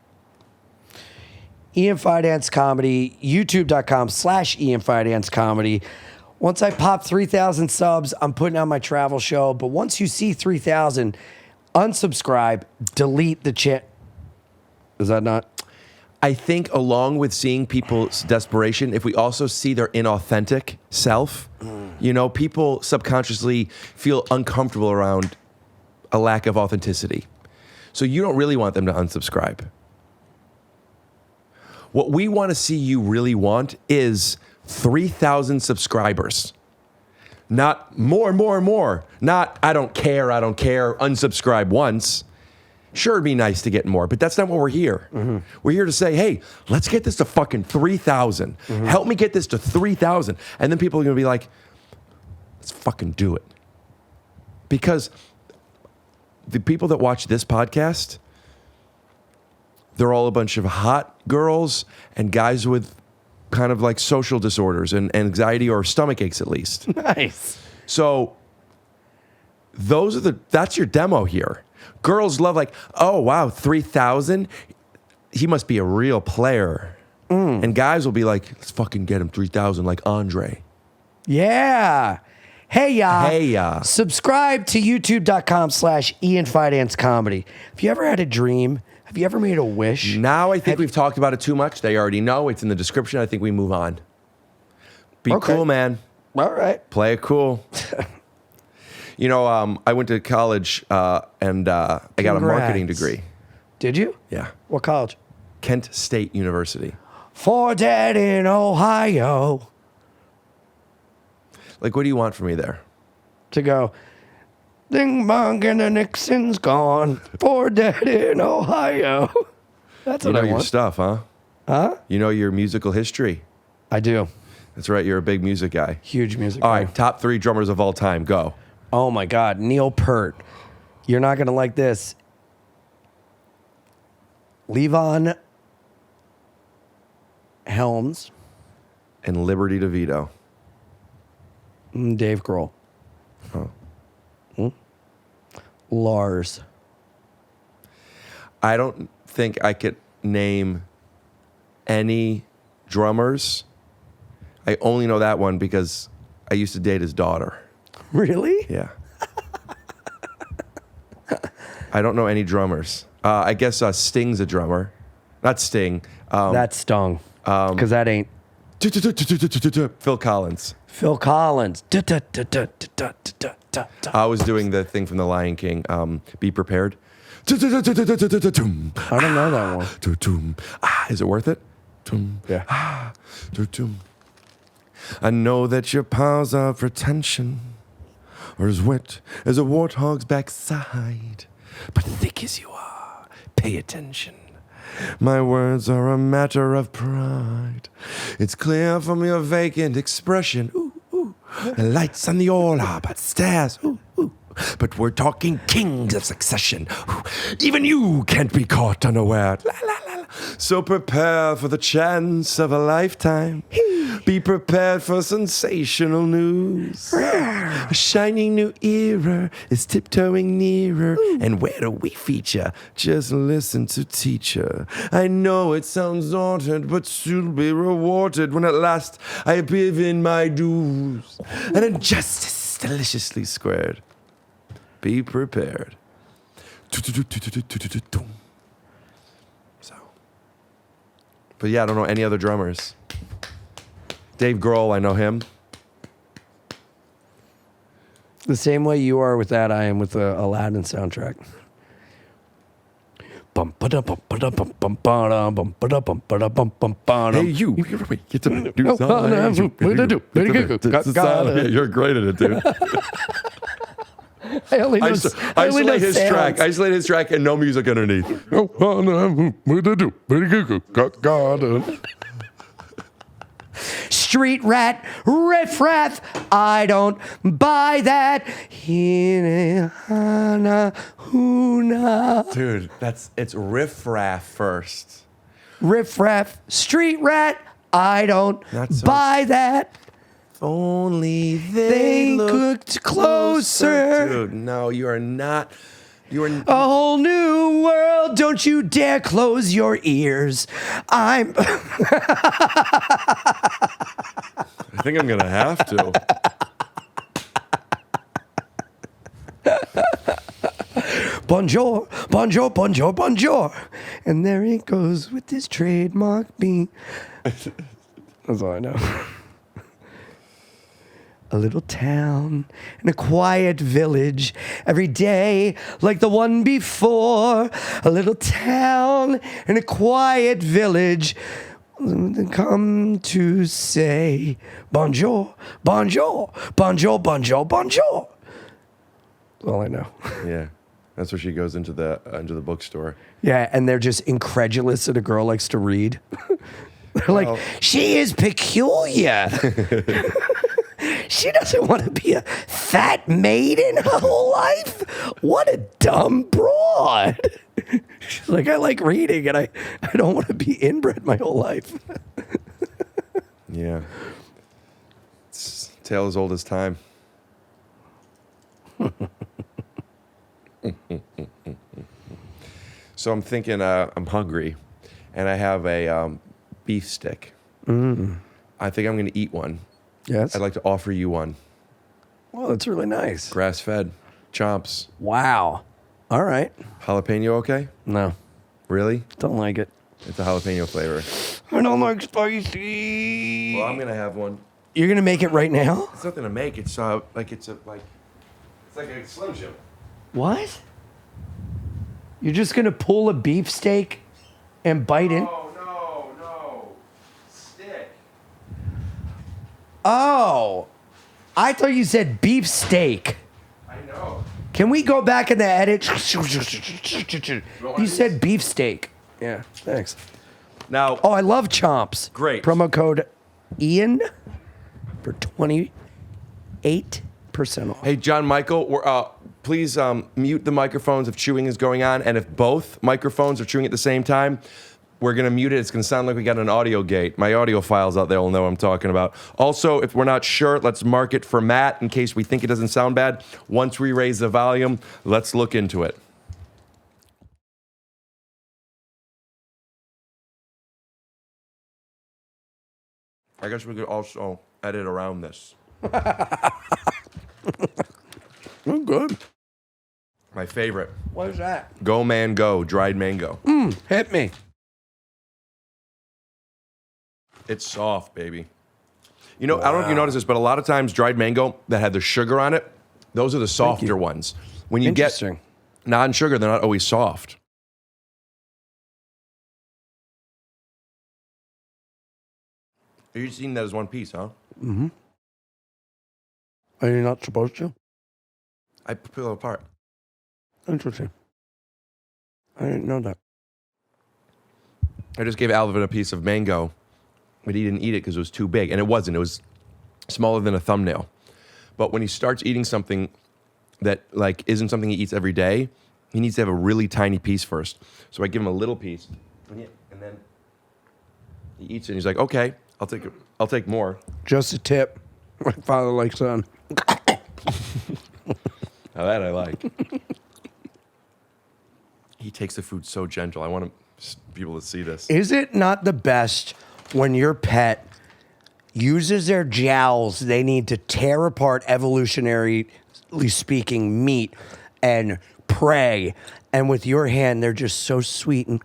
Ian Fidance Comedy, youtube.com/Ian Fidance Comedy. Once I pop 3,000 subs, I'm putting on my travel show. But once you see 3,000, unsubscribe, delete the chat. Is that not? I think along with seeing people's desperation, if we also see their inauthentic self, people subconsciously feel uncomfortable around a lack of authenticity. So you don't really want them to unsubscribe. What we want to see you really want is 3,000 subscribers. Not more and more and more. Not, I don't care, unsubscribe once. Sure, it'd be nice to get more, but that's not what we're here. We're here to say, hey, let's get this to fucking 3,000. Help me get this to 3,000. And then people are going to be like, let's fucking do it. Because the people that watch this podcast, they're all a bunch of hot girls and guys with kind of like social disorders and anxiety or stomach aches at least. Nice. So that's your demo here. Girls love like, oh, wow, 3,000? He must be a real player. And guys will be like, let's fucking get him 3,000 like Andre. Yeah. Hey, ya. Hey, ya. Subscribe to youtube.com/Ian Fidance Comedy. Have you ever had a dream? Have you ever made a wish? Now I think we've talked about it too much. They already know. It's in the description. I think we move on. Be cool, man. All right. Play it cool. I went to college and I got a marketing degree. Did you? Yeah. What college? Kent State University. For Dad in Ohio. Like, what do you want from me there? To go, ding bong and the Nixon's gone. For Dad in Ohio. That's what I want. You know your stuff, huh? Huh? You know your musical history. I do. That's right. You're a big music guy. Huge music All guy. right. Top 3 drummers of all time. Go. Oh, my God. Neil Peart. You're not going to like this. Levon Helms. And Liberty DeVito. Dave Grohl. Oh. Lars. I don't think I could name any drummers. I only know that one because I used to date his daughter. Really? Yeah. I don't know any drummers. I guess Sting's a drummer. Not Sting. That stung. Because that ain't. Phil Collins. Phil Collins. I was doing the thing from The Lion King. Be prepared. I don't know that one. Is it worth it? Yeah. I know that your paws are for attention, or as wet as a warthog's backside, but thick as you are, pay attention. My words are a matter of pride. It's clear from your vacant expression. Ooh, ooh. The lights on the all are but stairs. Ooh, ooh. but we're talking kings of succession. Even you can't be caught unaware. La, la, la, la. So prepare for the chance of a lifetime. Be prepared for sensational news. A shining new era is tiptoeing nearer. And where do we feature? Just listen to teacher. I know it sounds daunted, but soon be rewarded when at last I appear in my dues. And injustice deliciously squared. Be prepared. So. But yeah, I don't know any other drummers. Dave Grohl, I know him. The same way you are with that, I am with the Aladdin soundtrack. Hey, you. Get to do something. You're great at it, dude. I only know, Isolate his track. Isolate his track and no music underneath. Street rat, riffraff, I don't buy that. Dude, it's riff-raff first. Riffraff, street rat, I don't buy that. If only they looked closer. Dude, no, you are not. You are a whole new world. Don't you dare close your ears. I think I'm gonna have to. Bonjour, bonjour, bonjour, bonjour. And there he goes with his trademark bean. That's all I know. A little town in a quiet village every day like the one before. A little town in a quiet village. Come to say bonjour, bonjour, bonjour, bonjour, bonjour. That's all I know. Yeah, that's where she goes into the bookstore. Yeah, and they're just incredulous that a girl likes to read. They're like, she is peculiar. She doesn't want to be a fat maiden her whole life. What a dumb broad. She's like, I like reading and I don't want to be inbred my whole life. Yeah. It's a tale as old as time. So I'm thinking I'm hungry and I have a beef stick. I think I'm going to eat one. Yes. I'd like to offer you one. Well, that's really nice. Grass-fed. Chomps. Wow. All right. Jalapeno okay? No. Really? Don't like it. It's a jalapeno flavor. I don't like spicy. Well, I'm going to have one. You're going to make it right now? It's nothing to make. It's like a Slim Jim. What? You're just going to pull a beefsteak and bite in? No. Stick. Oh, I thought you said beefsteak. I know. Can we go back in the edit? You said beefsteak. Yeah, thanks. Now, oh, I love Chomps. Great. Promo code Ian for 28% off. Hey, JonMichael, please mute the microphones if chewing is going on, and if both microphones are chewing at the same time, we're going to mute it. It's going to sound like we got an audio gate. My audio files out there will know what I'm talking about. Also, if we're not sure, let's mark it for Matt in case we think it doesn't sound bad. Once we raise the volume, let's look into it. I guess we could also edit around this. Oh, good. My favorite. What is that? Go Man Go, dried mango. Hit me. It's soft, baby. You know, I don't know if you notice this, but a lot of times dried mango that have the sugar on it, those are the softer ones. When you get non-sugar, they're not always soft. You're just eating that as one piece, huh? Mm-hmm. Are you not supposed to? I peel it apart. Interesting. I didn't know that. I just gave Alvin a piece of mango, but he didn't eat it because it was too big. And it wasn't. It was smaller than a thumbnail. But when he starts eating something that like isn't something he eats every day, he needs to have a really tiny piece first. So I give him a little piece, and then he eats it. And he's like, "Okay, I'll take more." Just a tip, my father like son. Now that I like. He takes the food so gentle. I want people to see this. Is it not the best when your pet uses their jowls? They need to tear apart, evolutionarily speaking, meat and prey. And with your hand, they're just so sweet. And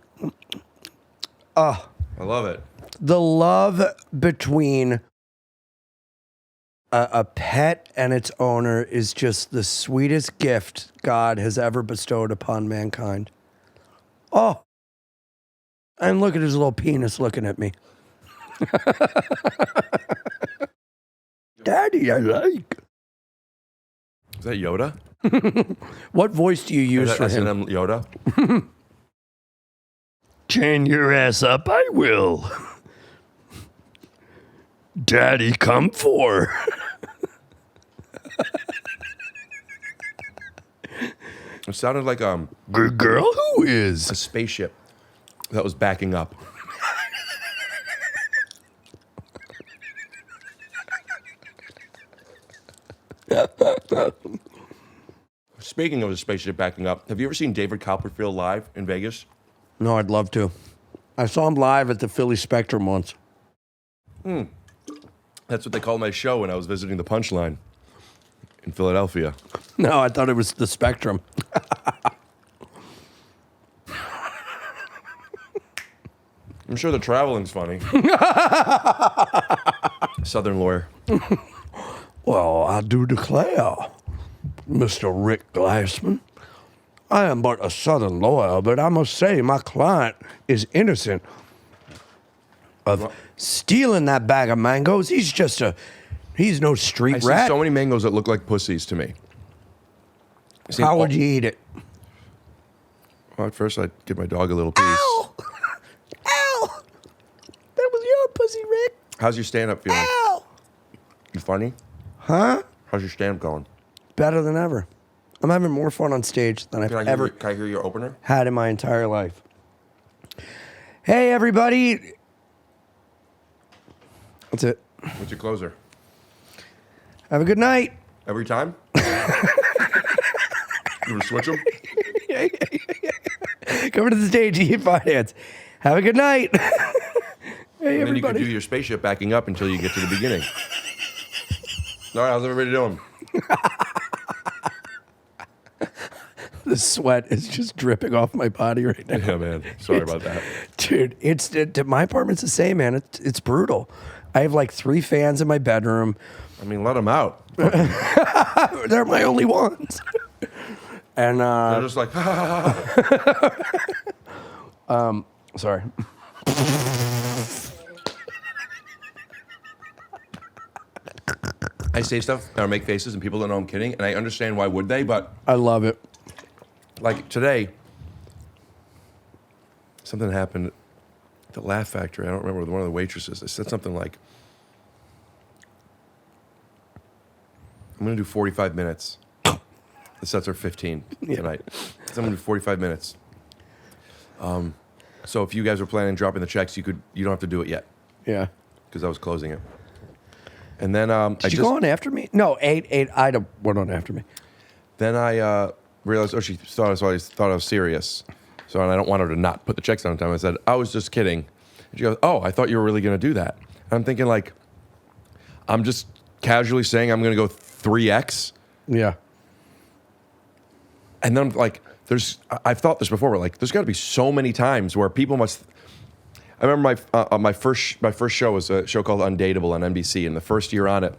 I love it. the love between a pet and its owner is just the sweetest gift God has ever bestowed upon mankind. Oh, and look at his little penis looking at me. Daddy, I like. Is that Yoda? What voice do you use for him? S&M Yoda? Chain your ass up, I will. Daddy, come for. It sounded like Good girl, who is? a spaceship that was backing up. Speaking of the spaceship backing up, have you ever seen David Copperfield live in Vegas? No, I'd love to. I saw him live at the Philly Spectrum once. That's what they called my show when I was visiting the Punchline in Philadelphia. No, I thought it was the Spectrum. I'm sure the traveling's funny. Southern lawyer. Well, I do declare, Mr. Rick Glassman, I am but a Southern lawyer, but I must say my client is innocent of stealing that bag of mangoes. He's no street I see rat. so many mangoes that look like pussies to me. How would you eat it? Well, at first I'd give my dog a little piece. Ow! Ow! That was your pussy, Rick. How's your stand-up feeling? Ow! You funny? Huh? How's your stand-up going? Better than ever. I'm having more fun on stage than I've ever Can I hear your opener? had in my entire life. Hey, everybody. That's it. What's your closer? Have a good night. Every time? You ever switch them? Come to the stage, eat finance. Have a good night. Hey, And then you can everybody. do your spaceship backing up until you get to the beginning. All right, how's everybody doing? The sweat is just dripping off my body right now. Yeah, man. Sorry about that. Dude, my apartment's the same, man. It's brutal. I have like 3 fans in my bedroom. I mean, let them out. They're my only ones. And They're just like, sorry. I say stuff or make faces and people don't know I'm kidding, and I understand why would they, but I love it. like today, something happened at the Laugh Factory. I don't remember, with one of the waitresses. They said something like, I'm going to do 45 minutes. The sets are 15 tonight. So I'm going to do 45 minutes. So if you guys were planning on dropping the checks, you don't have to do it yet, Yeah. because I was closing it. And then Did you go on after me? No, 8. Ida went on after me. Then I realized, she thought I was serious. So and I don't want her to not put the checks down on time. I said, I was just kidding. And she goes, oh, I thought you were really going to do that. And I'm thinking like, I'm just casually saying I'm going to go 3X. Yeah. And then like, I've thought this before, but like, there's got to be so many times where people must. I remember my first show was a show called Undateable on NBC, and the first year on it,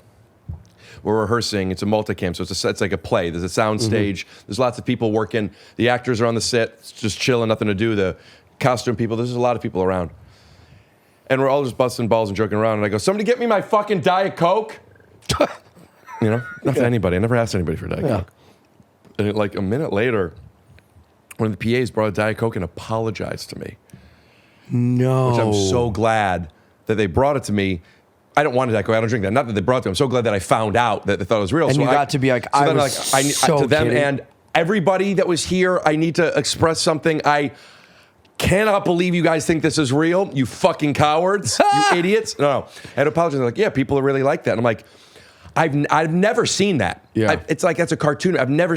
we're rehearsing. It's a multicam, so it's like a play. There's a sound stage. There's lots of people working. The actors are on the set, just chilling, nothing to do. The costume people, there's a lot of people around. And we're all just busting balls and joking around, and I go, somebody get me my fucking Diet Coke. Not for anybody. I never asked anybody for Diet Coke. And like a minute later, one of the PAs brought a Diet Coke and apologized to me. No. Which I'm so glad that they brought it to me. I don't want a Diet Coke. I don't drink that. Not that they brought it to me. I'm so glad that I found out that they thought it was real. And so you got to be like, I then was so to them kidding. and everybody that was here, I need to express something. I cannot believe you guys think this is real. You fucking cowards. You idiots. No. I had to apologize. They're like, yeah, people are really like that. And I'm like, I've never seen that. Yeah. It's like that's a cartoon. I've never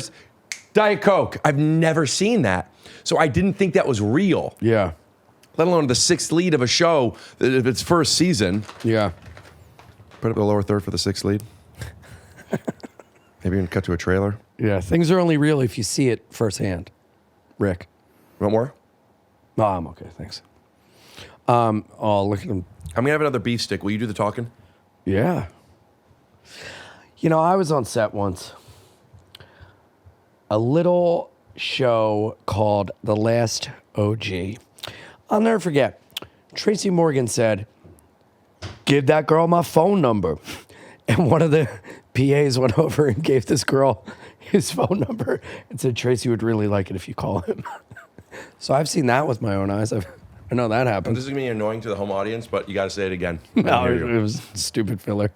Diet Coke. I've never seen that. So I didn't think that was real. Yeah. Let alone the sixth lead of a show, its first season. Yeah. Put up the lower third for the sixth lead. Maybe even cut to a trailer. Yeah. Things are only real if you see it firsthand. Rick. Want more? No, I'm okay. Thanks. Oh, look at him. I'm going to have another beef stick. Will you do the talking? Yeah. You know, I was on set once. A little show called The Last OG. I'll never forget. Tracy Morgan said, give that girl my phone number. And one of the PAs went over and gave this girl his phone number and said, Tracy would really like it if you call him. So I've seen that with my own eyes. I know that happened. This is going to be annoying to the home audience, but you got to say it again. No, it was stupid filler.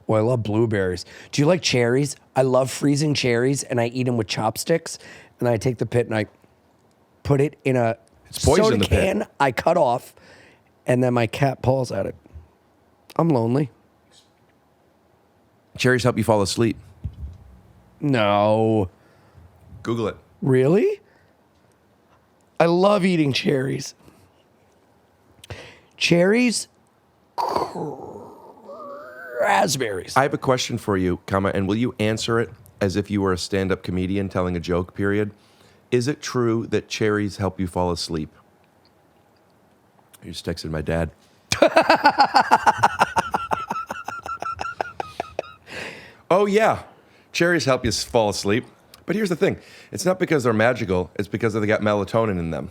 Oh, I love blueberries. Do you like cherries? I love freezing cherries, and I eat them with chopsticks. And I take the pit and I put it in a poison, soda the pit. can. I cut off, and then my cat paws at it. I'm lonely. Cherries help you fall asleep. No. Google it. Really? I love eating cherries. Cherries, raspberries. I have a question for you, and will you answer it as if you were a stand-up comedian telling a joke, period? Is it true that cherries help you fall asleep? I just texted my dad. Oh, yeah. Cherries help you fall asleep. But here's the thing. It's not because they're magical. It's because they got melatonin in them.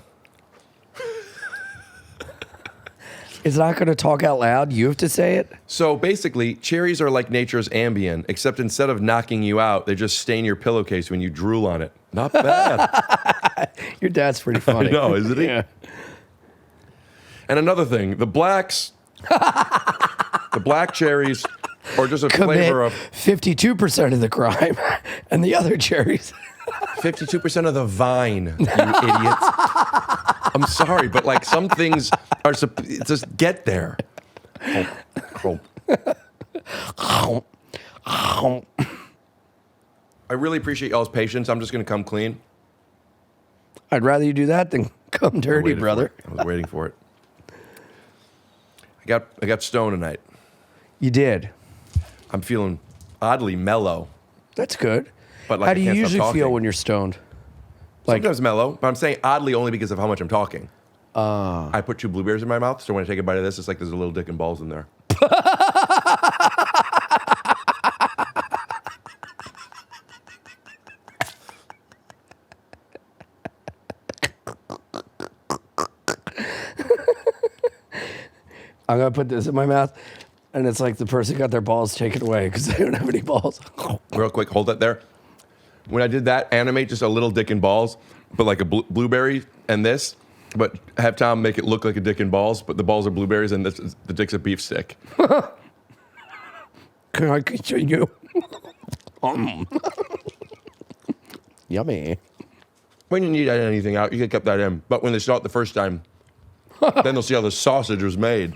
It's not going to talk out loud. You have to say it. So basically, cherries are like nature's Ambien, except instead of knocking you out, they just stain your pillowcase when you drool on it. Not bad. Your dad's pretty funny. I know, isn't he? Yeah. And another thing, the black cherries are just a flavor of 52% of the crime, and the other cherries. 52% of the vine, you idiots. I'm sorry, but like some things are just get there. I really appreciate y'all's patience. I'm just going to come clean. I'd rather you do that than come dirty, brother. I was waiting for it. I got stoned tonight. You did. I'm feeling oddly mellow. That's good. But like, how do I you can't stop usually talking. feel when you're stoned? Sometimes mellow, but I'm saying oddly only because of how much I'm talking. I put 2 blueberries in my mouth, so when I take a bite of this, it's like there's a little dick and balls in there. I'm going to put this in my mouth, and it's like the person got their balls taken away because they don't have any balls. Real quick, hold that there. When I did that, animate just a little dick and balls, but like a blueberry and this, but have Tom make it look like a dick and balls, but the balls are blueberries and the dick's a beef stick. Can I continue? Yummy. When you need anything out, you can keep that in. But when they start the first time, then they'll see how the sausage was made.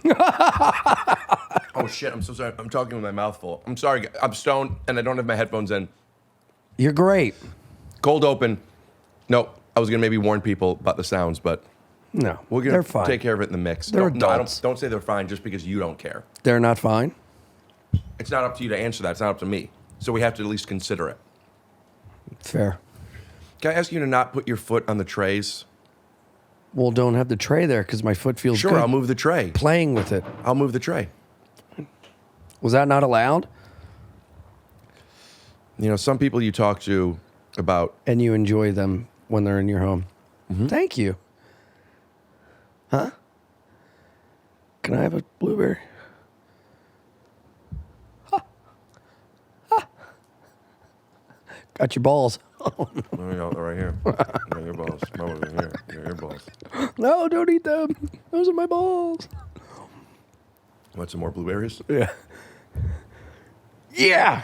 Oh shit, I'm so sorry. I'm talking with my mouth full. I'm sorry. I'm stoned and I don't have my headphones in. You're great. Cold open. No, I was gonna maybe warn people about the sounds, but No, we're gonna they're fine. take care of it in the mix. They're No, I adults. don't say they're fine just because you don't care. They're not fine? It's not up to you to answer that. It's not up to me. So we have to at least consider it. Fair. Can I ask you to not put your foot on the trays? Well, don't have the tray there because my foot feels Sure, good. I'll move the tray. Playing with it. I'll move the tray. Was that not allowed? You know, some people you talk to about... And you enjoy them when they're in your home. Mm-hmm. Thank you. Huh? Can I have a blueberry? Got your balls. There we go, they're right here. Got your balls. Over here. Got your balls. No, don't eat them. Those are my balls. Want some more blueberries? Yeah. Yeah.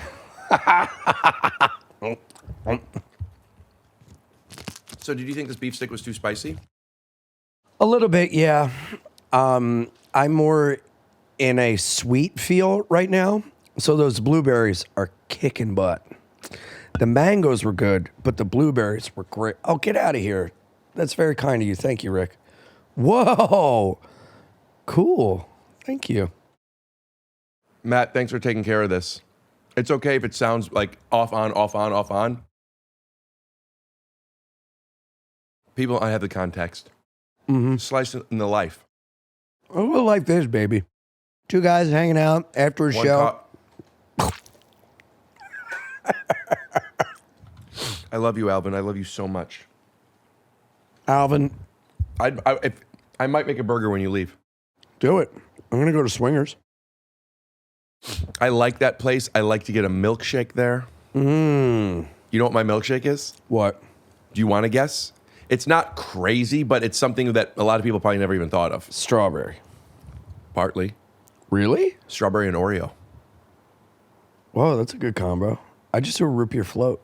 So did you think this beef stick was too spicy? A little bit, yeah. I'm more in a sweet feel right now. So those blueberries are kicking butt. The mangoes were good, but the blueberries were great. Oh, get out of here. That's very kind of you. Thank you, Rick. Whoa. Cool. Thank you. Matt, thanks for taking care of this. It's okay if it sounds like off, on, off, on, off, on. People, I have the context. Slice it in the life. Oh, what life is, baby. Two guys hanging out after a show. I love you, Alvin. I love you so much. Alvin, I might make a burger when you leave. do it. I'm going to go to Swingers. I like that place. I like to get a milkshake there. You know what my milkshake is? What? Do you want to guess? It's not crazy, but it's something that a lot of people probably never even thought of. Strawberry. Partly. Really? Strawberry and Oreo. Whoa, that's a good combo. I just do a root beer float.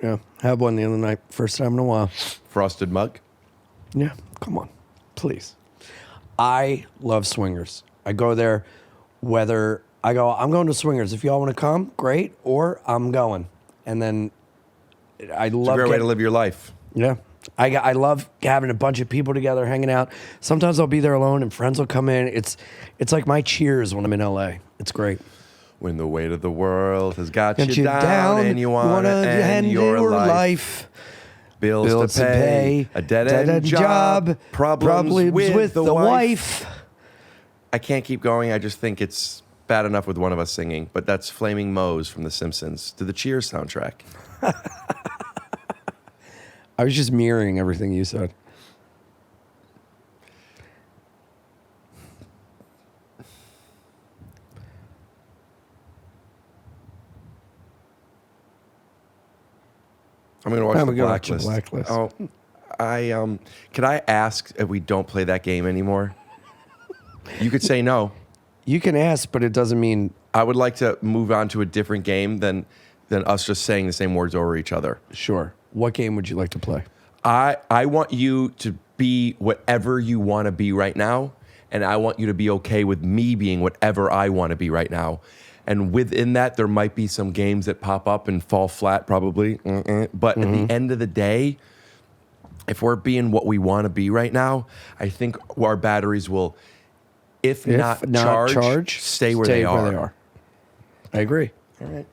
Yeah, had one the other night. First time in a while. Frosted mug. Yeah, come on, please. I love Swingers. I go there whether I'm going to Swingers. If y'all want to come, great, or I'm going. And then I love It's a great way to live your life. Yeah. I love having a bunch of people together, hanging out. Sometimes I'll be there alone and friends will come in. It's like my Cheers when I'm in LA. It's great. When the weight of the world has got Get you down and you want to end your life. Bills to pay, a dead-end job, problems with the wife. I can't keep going. I just think it's bad enough with one of us singing, but that's Flaming Moe's from The Simpsons to the Cheers soundtrack. I was just mirroring everything you said. I'm going to watch I'm the gonna watch the Blacklist. Blacklist. Oh, could I ask if we don't play that game anymore? You could say no. You can ask, but it doesn't mean... I would like to move on to a different game than us just saying the same words over each other. Sure. What game would you like to play? I want you to be whatever you want to be right now, and I want you to be okay with me being whatever I want to be right now. And within that, there might be some games that pop up and fall flat, probably. But at the end of the day, if we're being what we want to be right now, I think our batteries will, if not charge, stay where they are. I agree. All right.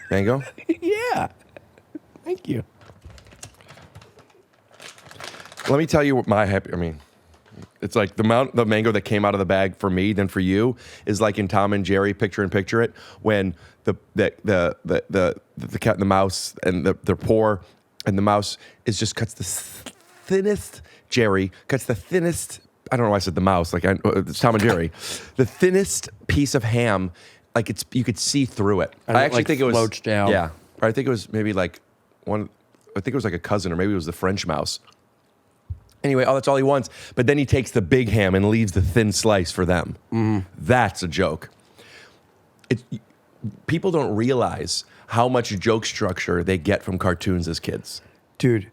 Mango? Yeah. Thank you. Let me tell you what it's like the mango that came out of the bag for me than for you is like in Tom and Jerry Picture and Picture It when the cat and the mouse and they're poor and the mouse cuts the thinnest. Jerry cuts the thinnest. I don't know why I said the mouse. It's Tom and Jerry, the thinnest piece of ham. Like you could see through it. I actually think it was floats down. Yeah, or I think it was maybe like one. I think it was like a cousin, or maybe it was the French mouse. Anyway, that's all he wants. But then he takes the big ham and leaves the thin slice for them. That's a joke. People don't realize how much joke structure they get from cartoons as kids. Dude,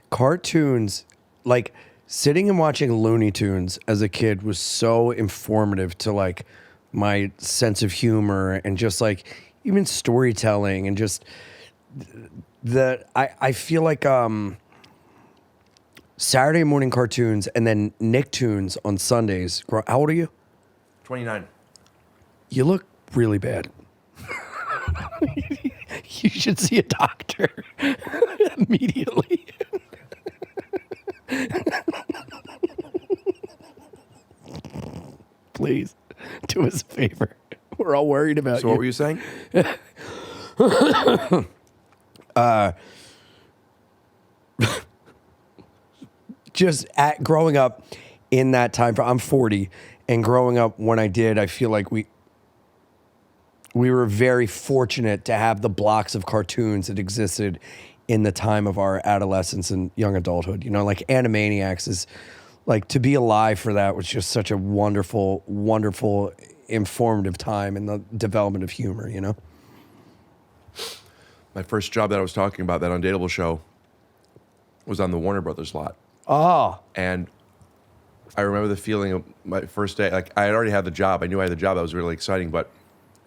cartoons, like sitting and watching Looney Tunes as a kid was so informative to like my sense of humor and just like even storytelling and just I feel like Saturday morning cartoons and then Nicktoons on Sundays. How old are you? 29. You look really bad. You should see a doctor immediately. Please do us a favor. We're all worried about you. So what were you saying? Just growing up in that time, I'm 40, and growing up when I did, I feel like we were very fortunate to have the blocks of cartoons that existed in the time of our adolescence and young adulthood. You know, like Animaniacs is Like, to be alive for that was just such a wonderful, wonderful, informative time in the development of humor, you know? My first job that I was talking about, that Undateable show, was on the Warner Brothers lot. Oh. And I remember the feeling of my first day. Like, I had already had the job. I knew I had the job. That was really exciting. But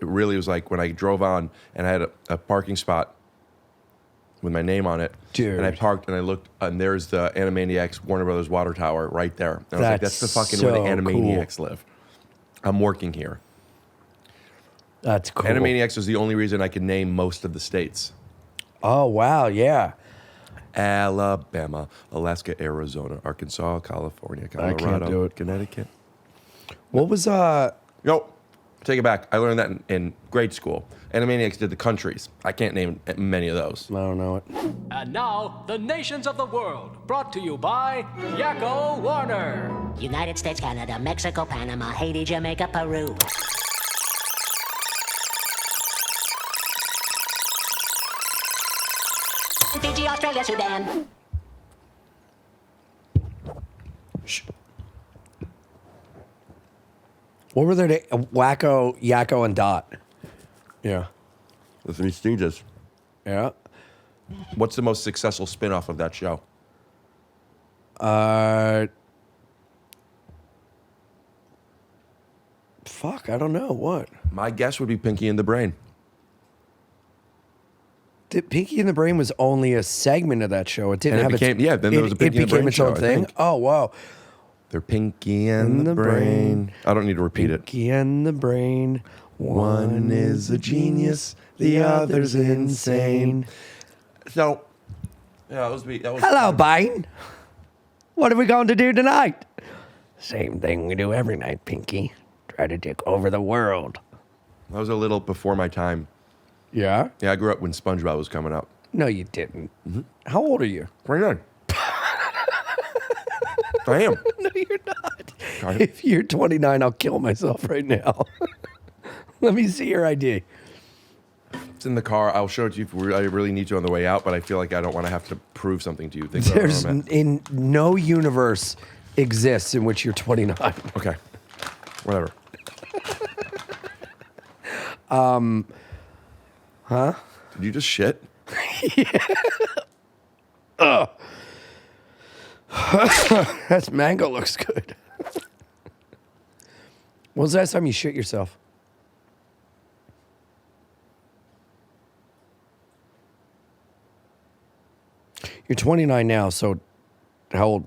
it really was like when I drove on and I had a parking spot with my name on it. Dude. And I parked and I looked, and there's the Animaniacs Warner Brothers water tower right there. And I was like, that's the fucking where the Animaniacs live. I'm working here. That's cool. Animaniacs was the only reason I could name most of the states. Oh, wow, yeah. Alabama, Alaska, Arizona, Arkansas, California, I Colorado, can't do it. Connecticut. What was, No, take it back. I learned that in grade school. Animaniacs did the countries. I can't name many of those. I don't know it. And now, the nations of the world, brought to you by Yakko Warner. United States, Canada, Mexico, Panama, Haiti, Jamaica, Peru. Fiji, Australia, Sudan. What were their names? Wacko, Yakko, and Dot. Yeah. The Three Stooges. Yeah. What's the most successful spin-off of that show? Fuck, I don't know. What? My guess would be Pinky and the Brain. Pinky and the Brain was only a segment of that show. It didn't And it have became- yeah, then there was a Pinky and the it became Brain its show, own I thing. think. Oh, wow. They're Pinky and the Brain. I don't need to repeat it. Pinky and the Brain. One is a genius, the other's insane. So, yeah, that was Hello, Bein. What are we going to do tonight? Same thing we do every night, Pinky. Try to take over the world. That was a little before my time. Yeah? Yeah, I grew up when SpongeBob was coming up. No, you didn't. How old are you? 29. I am. No, you're not. If you're 29, I'll kill myself right now. Let me see your ID. It's in the car. I'll show it to you if I really need to on the way out, but I feel like I don't want to have to prove something to you. Think about There's where I'm at. in no universe exists in which you're 29. Okay. Whatever. Huh? Did you just shit? That mango looks good. When was the last time you shit yourself? You're 29 now, so how old?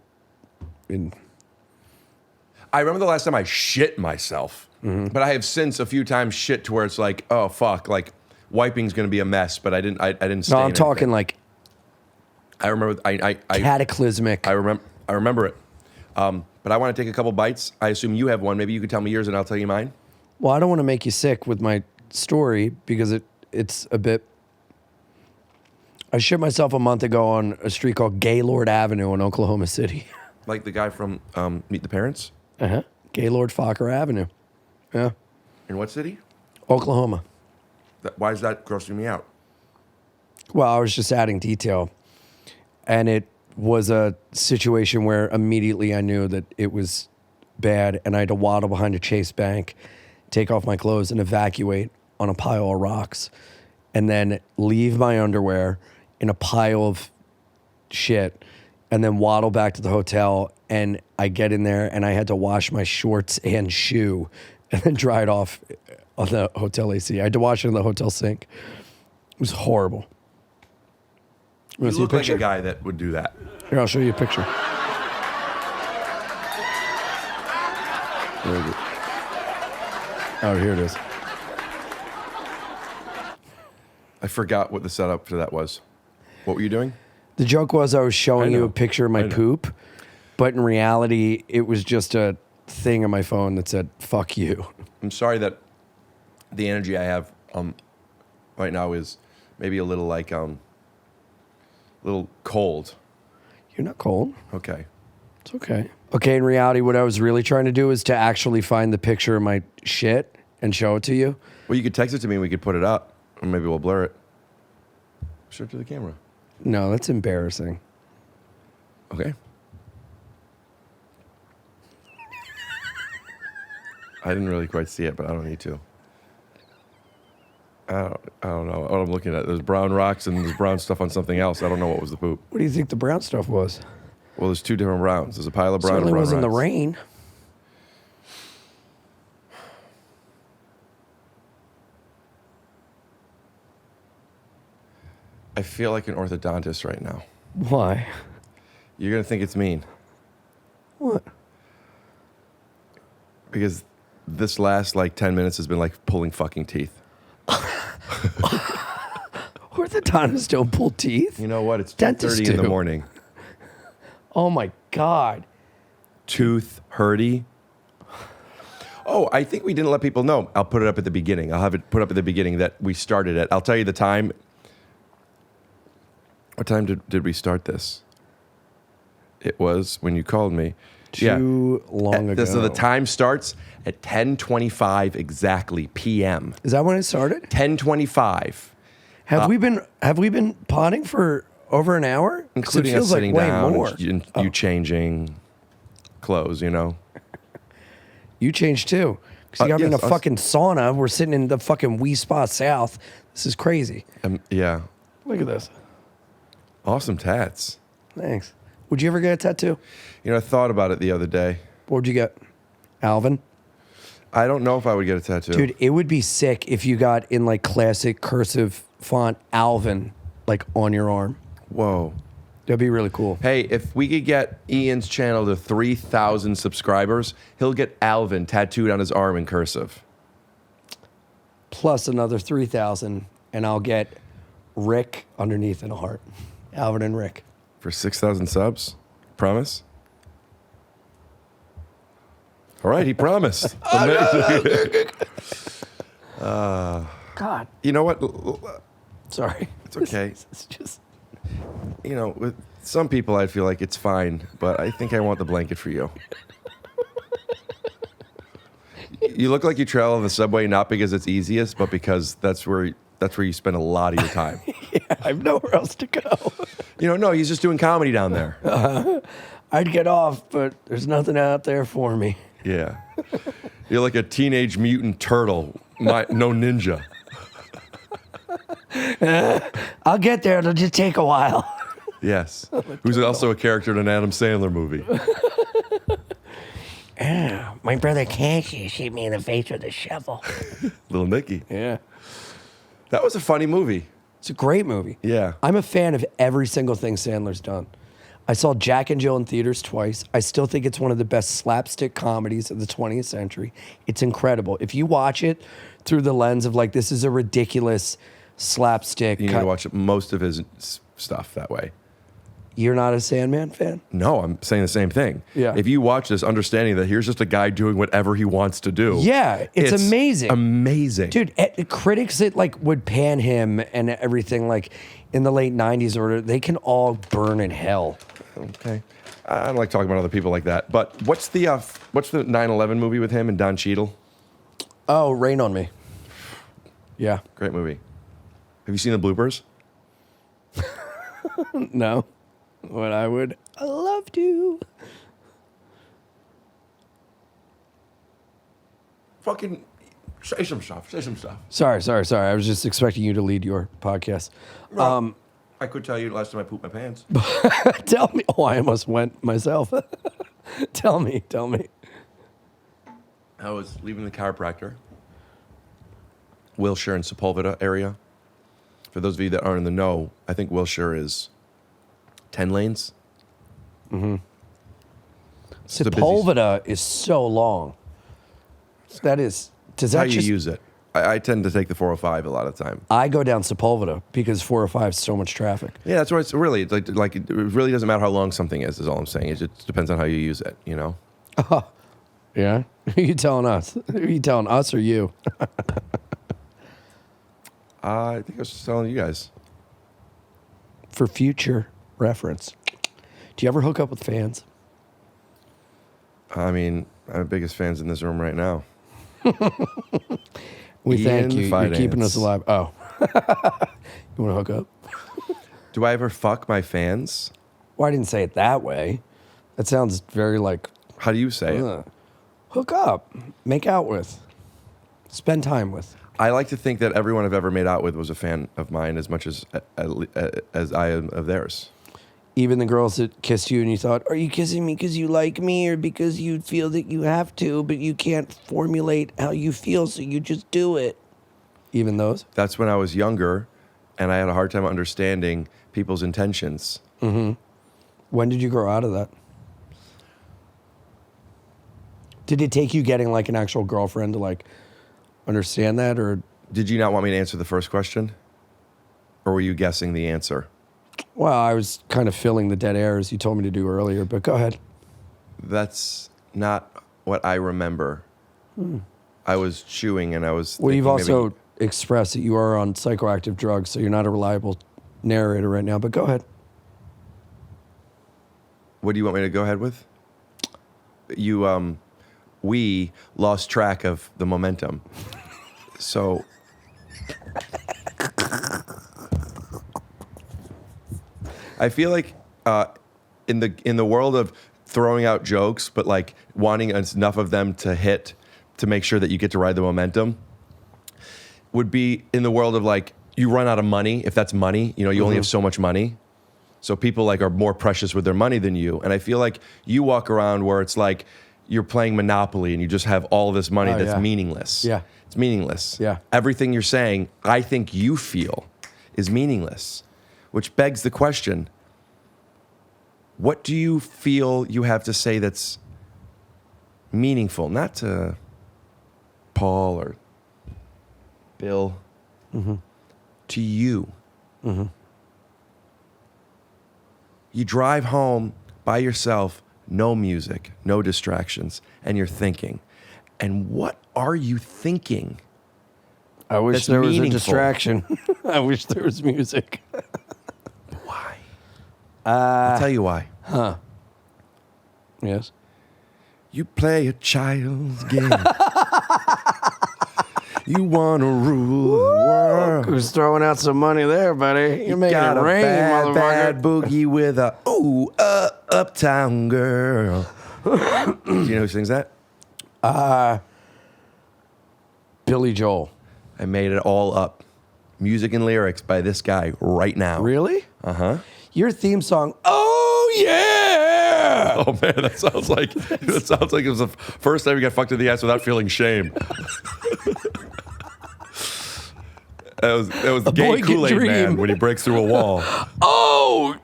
I remember the last time I shit myself, but I have since a few times shit to where it's like, oh fuck, like wiping's gonna be a mess, but I didn't. I didn't. No, stain I'm talking anything. like I remember. I cataclysmic. I remember it. But I want to take a couple bites. I assume you have one. Maybe you could tell me yours, and I'll tell you mine. Well, I don't want to make you sick with my story because it's a bit. I shit myself a month ago on a street called Gaylord Avenue in Oklahoma City. Like the guy from Meet the Parents. Gaylord Fokker Avenue. Yeah. In what city? Oklahoma. Why is that grossing me out? Well, I was just adding detail. And it was a situation where immediately I knew that it was bad, and I had to waddle behind a Chase Bank, take off my clothes, and evacuate on a pile of rocks, and then leave my underwear in a pile of shit, and then waddle back to the hotel. And I get in there, and I had to wash my shorts and shoe, and then dry it off on the hotel AC. I had to wash it in the hotel sink. It was horrible. You look like a guy that would do that. Here, I'll show you a picture. Oh, here it is. I forgot what the setup for that was. What were you doing? The joke was I was showing you know. a picture of my poop, but in reality, it was just a thing on my phone that said, fuck you. I'm sorry that the energy I have right now is maybe a little like little cold. You're not cold. Okay. It's okay. Okay, in reality, what I was really trying to do is to actually find the picture of my shit and show it to you. Well, you could text it to me and we could put it up. Or maybe we'll blur it. Show it to the camera. No, that's embarrassing. Okay. I didn't really quite see it, but I don't need to. I don't know what I'm looking at. There's brown rocks and there's brown stuff on something else. I don't know what was the poop. What do you think the brown stuff was? Well, there's two different browns. There's a pile of brown Certainly and brown wasn't the rocks. rain. I feel like an orthodontist right now. Why? You're going to think it's mean. What? Because this last, 10 minutes has been like pulling fucking teeth. Orthodontists don't pull teeth. You know what? It's Dentists 2:30 in the do. morning. Oh, my God. Tooth hurty. Oh, I think we didn't let people know. I'll put it up at the beginning. I'll have it put up at the beginning that we started it. I'll tell you the time. What time did we start this? It was when you called me. Too long ago. So the time starts at 10:25 exactly p.m. Is that when it started? 10:25. Have we been potting for over an hour? 'Cause Including it feels us sitting like way down more. and you changing clothes, you know? You changed too. Because you got me in a yes, us- fucking sauna. We're sitting in the fucking Wee Spa South. This is crazy. Yeah. Look at this. Awesome tats. Thanks. Would you ever get a tattoo? You know, I thought about it the other day. What would you get? Alvin? I don't know if I would get a tattoo. Dude, it would be sick if you got in like classic cursive font Alvin on your arm. Whoa. That'd be really cool. Hey, if we could get Ian's channel to 3,000 subscribers, he'll get Alvin tattooed on his arm in cursive. Plus another 3,000, and I'll get Rick underneath in a heart. Alvin and Rick. For 6,000 subs? Promise? All right, he promised. Amazing. God. You know what? Sorry. It's okay. It's just... You know, with some people, I feel like it's fine, but I think I want the blanket for you. You look like you travel on the subway not because it's easiest, but because that's where you spend a lot of your time. Yeah, I have nowhere else to go. You know, no, he's just doing comedy down there. I'd get off, but there's nothing out there for me. Yeah. You're like a teenage mutant turtle, no ninja. I'll get there. It'll just take a while. Yes. Who's also a character in an Adam Sandler movie. My brother Cassius hit me in the face with a shovel. Little Nicky. Yeah. That was a funny movie. It's a great movie. Yeah. I'm a fan of every single thing Sandler's done. I saw Jack and Jill in theaters twice. I still think it's one of the best slapstick comedies of the 20th century. It's incredible. If you watch it through the lens of this is a ridiculous slapstick. You need to watch most of his stuff that way. You're not a Sandman fan? No, I'm saying the same thing. Yeah. If you watch this, understanding that here's just a guy doing whatever he wants to do. Yeah, it's amazing. Amazing. Dude, critics that would pan him and everything in the late 90s or they can all burn in hell. Okay. I don't like talking about other people like that. But what's the 9/11 movie with him and Don Cheadle? Oh, Rain on Me. Yeah. Great movie. Have you seen the bloopers? No. But I would love to. Fucking say some stuff. Say some stuff. Sorry. I was just expecting you to lead your podcast. I could tell you last time I pooped my pants. Tell me. Oh, I almost went myself. Tell me. I was leaving the chiropractor. Wilshire and Sepulveda area. For those of you that aren't in the know, I think Wilshire is 10 lanes. Mm-hmm. Sepulveda is so long. That is. Does that how you use it. I tend to take the 405 a lot of the time. I go down Sepulveda because 405 is so much traffic. Yeah, that's why it's really it really doesn't matter how long something is all I'm saying. It just depends on how you use it, you know? Yeah? Who are you telling us? Who are you telling us or you? I think I was just telling you guys. For future reference. Do you ever hook up with fans? I mean, I'm the biggest fans in this room right now. We thank Ian you. Fidance. You're keeping us alive. Oh. You want to hook up? Do I ever fuck my fans? Well, I didn't say it that way. That sounds very How do you say it? Hook up, make out with, spend time with. I like to think that everyone I've ever made out with was a fan of mine as much as I am of theirs. Even the girls that kissed you and you thought, are you kissing me because you like me or because you feel that you have to, but you can't formulate how you feel, so you just do it? Even those? That's when I was younger, and I had a hard time understanding people's intentions. Mm-hmm. When did you grow out of that? Did it take you getting like an actual girlfriend to like understand that, or did you not want me to answer the first question? Or were you guessing the answer? Well, I was kind of filling the dead air as you told me to do earlier, but go ahead. That's not what I remember. I was chewing and I was Well, you've thinking also expressed that you are on psychoactive drugs, so you're not a reliable narrator right now, but go ahead. What do you want me to go ahead with? We lost track of the momentum. So I feel like in the world of throwing out jokes, but like wanting enough of them to hit to make sure that you get to ride the momentum, would be in the world of like you run out of money. If that's money, you only have so much money. So people like are more precious with their money than you. And I feel like you walk around where it's like you're playing Monopoly and you just have all this money that's meaningless. Yeah. It's meaningless. Yeah. Everything you're saying, I think you feel is meaningless, which begs the question, what do you feel you have to say that's meaningful? Not to Paul or Bill, to you. You drive home by yourself, no music, no distractions, and you're thinking. And what are you thinking? I wish that's there was meaningful? a distraction. I wish there was music. Why? I'll tell you why. Huh. Yes. You play a child's game. You want to rule the world. Who's throwing out some money there, buddy? You're making got it rain, a bad, motherfucker. bad boogie with a uptown girl. Do you know who sings that? Billy Joel. I made it all up. Music and lyrics by this guy right now. Really? Uh-huh. Your theme song, oh yeah! Oh man, that sounds like it was the first time you got fucked in the ass without feeling shame. That was the gay Kool-Aid man when he breaks through a wall. Oh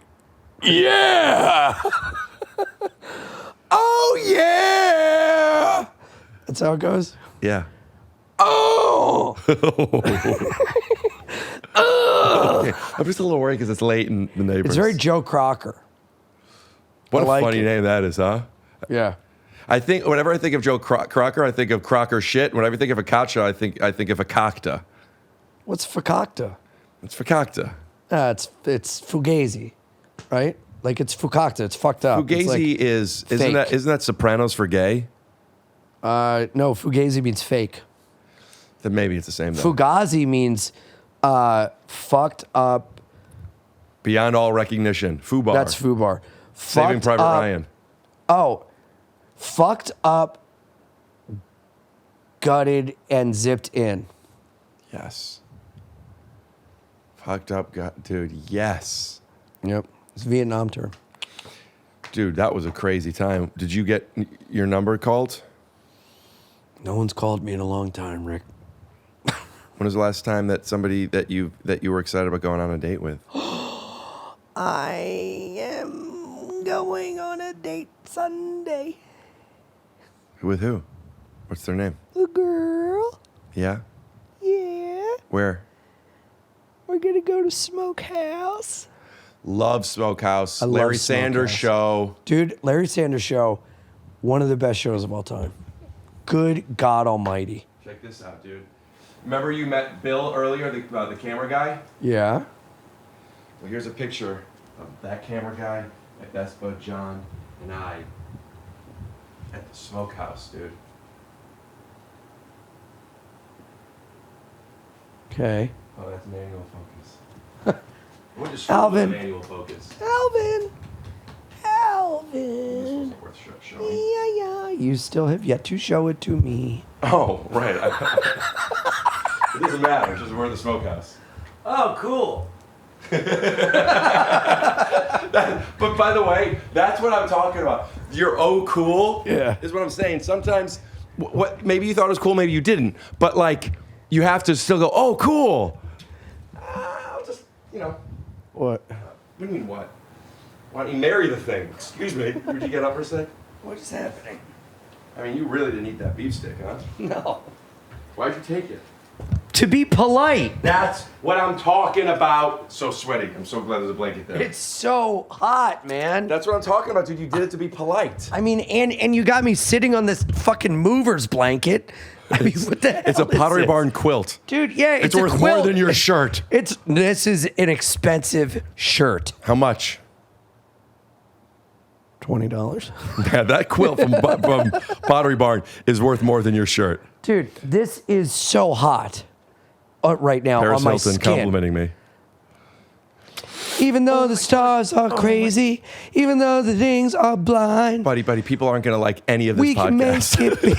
yeah! Oh yeah! That's how it goes? Yeah. Oh! Okay. I'm just a little worried because it's late in the neighbors. It's very Joe Crocker. What I a like funny it. name that is, huh? Yeah. I think whenever I think of Joe Crocker, I think of Crocker shit. Whenever I think of Akacha, I think of Akakta. What's fakakta? It's Fakakta. It's fugazi, right? Like it's fukakta. It's fucked up. It's Fugazi like isn't that Sopranos for gay? no, fugazi means fake. Then maybe it's the same though. Fugazi means fucked up. Beyond all recognition. Fubar. That's fubar. Saving Fucked Private up- Ryan. Oh, fucked up, gutted, and zipped in. Yes. Fucked up, dude. Yes. Yep. It's a Vietnam term. Dude, that was a crazy time. Did you get your number called? No one's called me in a long time, Rick. When was the last time that somebody that you were excited about going on a date with? I am going on a date Sunday. With who? What's their name? A girl. Yeah? Yeah. Where? We're gonna go to Smokehouse. Love Smokehouse. I love Larry Sanders Smokehouse. show. Dude, Larry Sanders Show, one of the best shows of all time. Good God Almighty. Check this out, dude. Remember you met Bill earlier, the camera guy? Yeah. Well, here's a picture of that camera guy, my best bud John, and I at the Smokehouse, dude. Okay. Oh, that's manual focus. We'll just Alvin. manual focus. Alvin. Al. Alvin. Yeah. You still have yet to show it to me. Oh, right. It doesn't matter. It's just we're in the Smokehouse. Oh, cool. But by the way, that's what I'm talking about. You're cool. Yeah. Is what I'm saying. Sometimes, what maybe you thought it was cool, maybe you didn't. But like, you have to still go, oh, cool. I'll just, What? What do you mean what? Why don't you marry the thing? Excuse me. Would you get up for a sec? What is happening? I mean, you really didn't eat that beef stick, huh? No. Why'd you take it? To be polite. That's what I'm talking about. So sweaty. I'm so glad there's a blanket there. It's so hot, man. That's what I'm talking about, dude. You did it to be polite. I mean, and you got me sitting on this fucking mover's blanket. I mean, what the hell It's a is Pottery this? Barn quilt. Dude, yeah, It's a worth quilt. more than your shirt. This is an expensive shirt. How much? $20. Yeah, that quilt from Pottery Barn is worth more than your shirt. Dude, this is so hot right now Paris on my Hilton skin. complimenting me. Even though the stars are crazy, even though the things are blind, Buddy, people aren't going to like any of this we can make podcast. it big.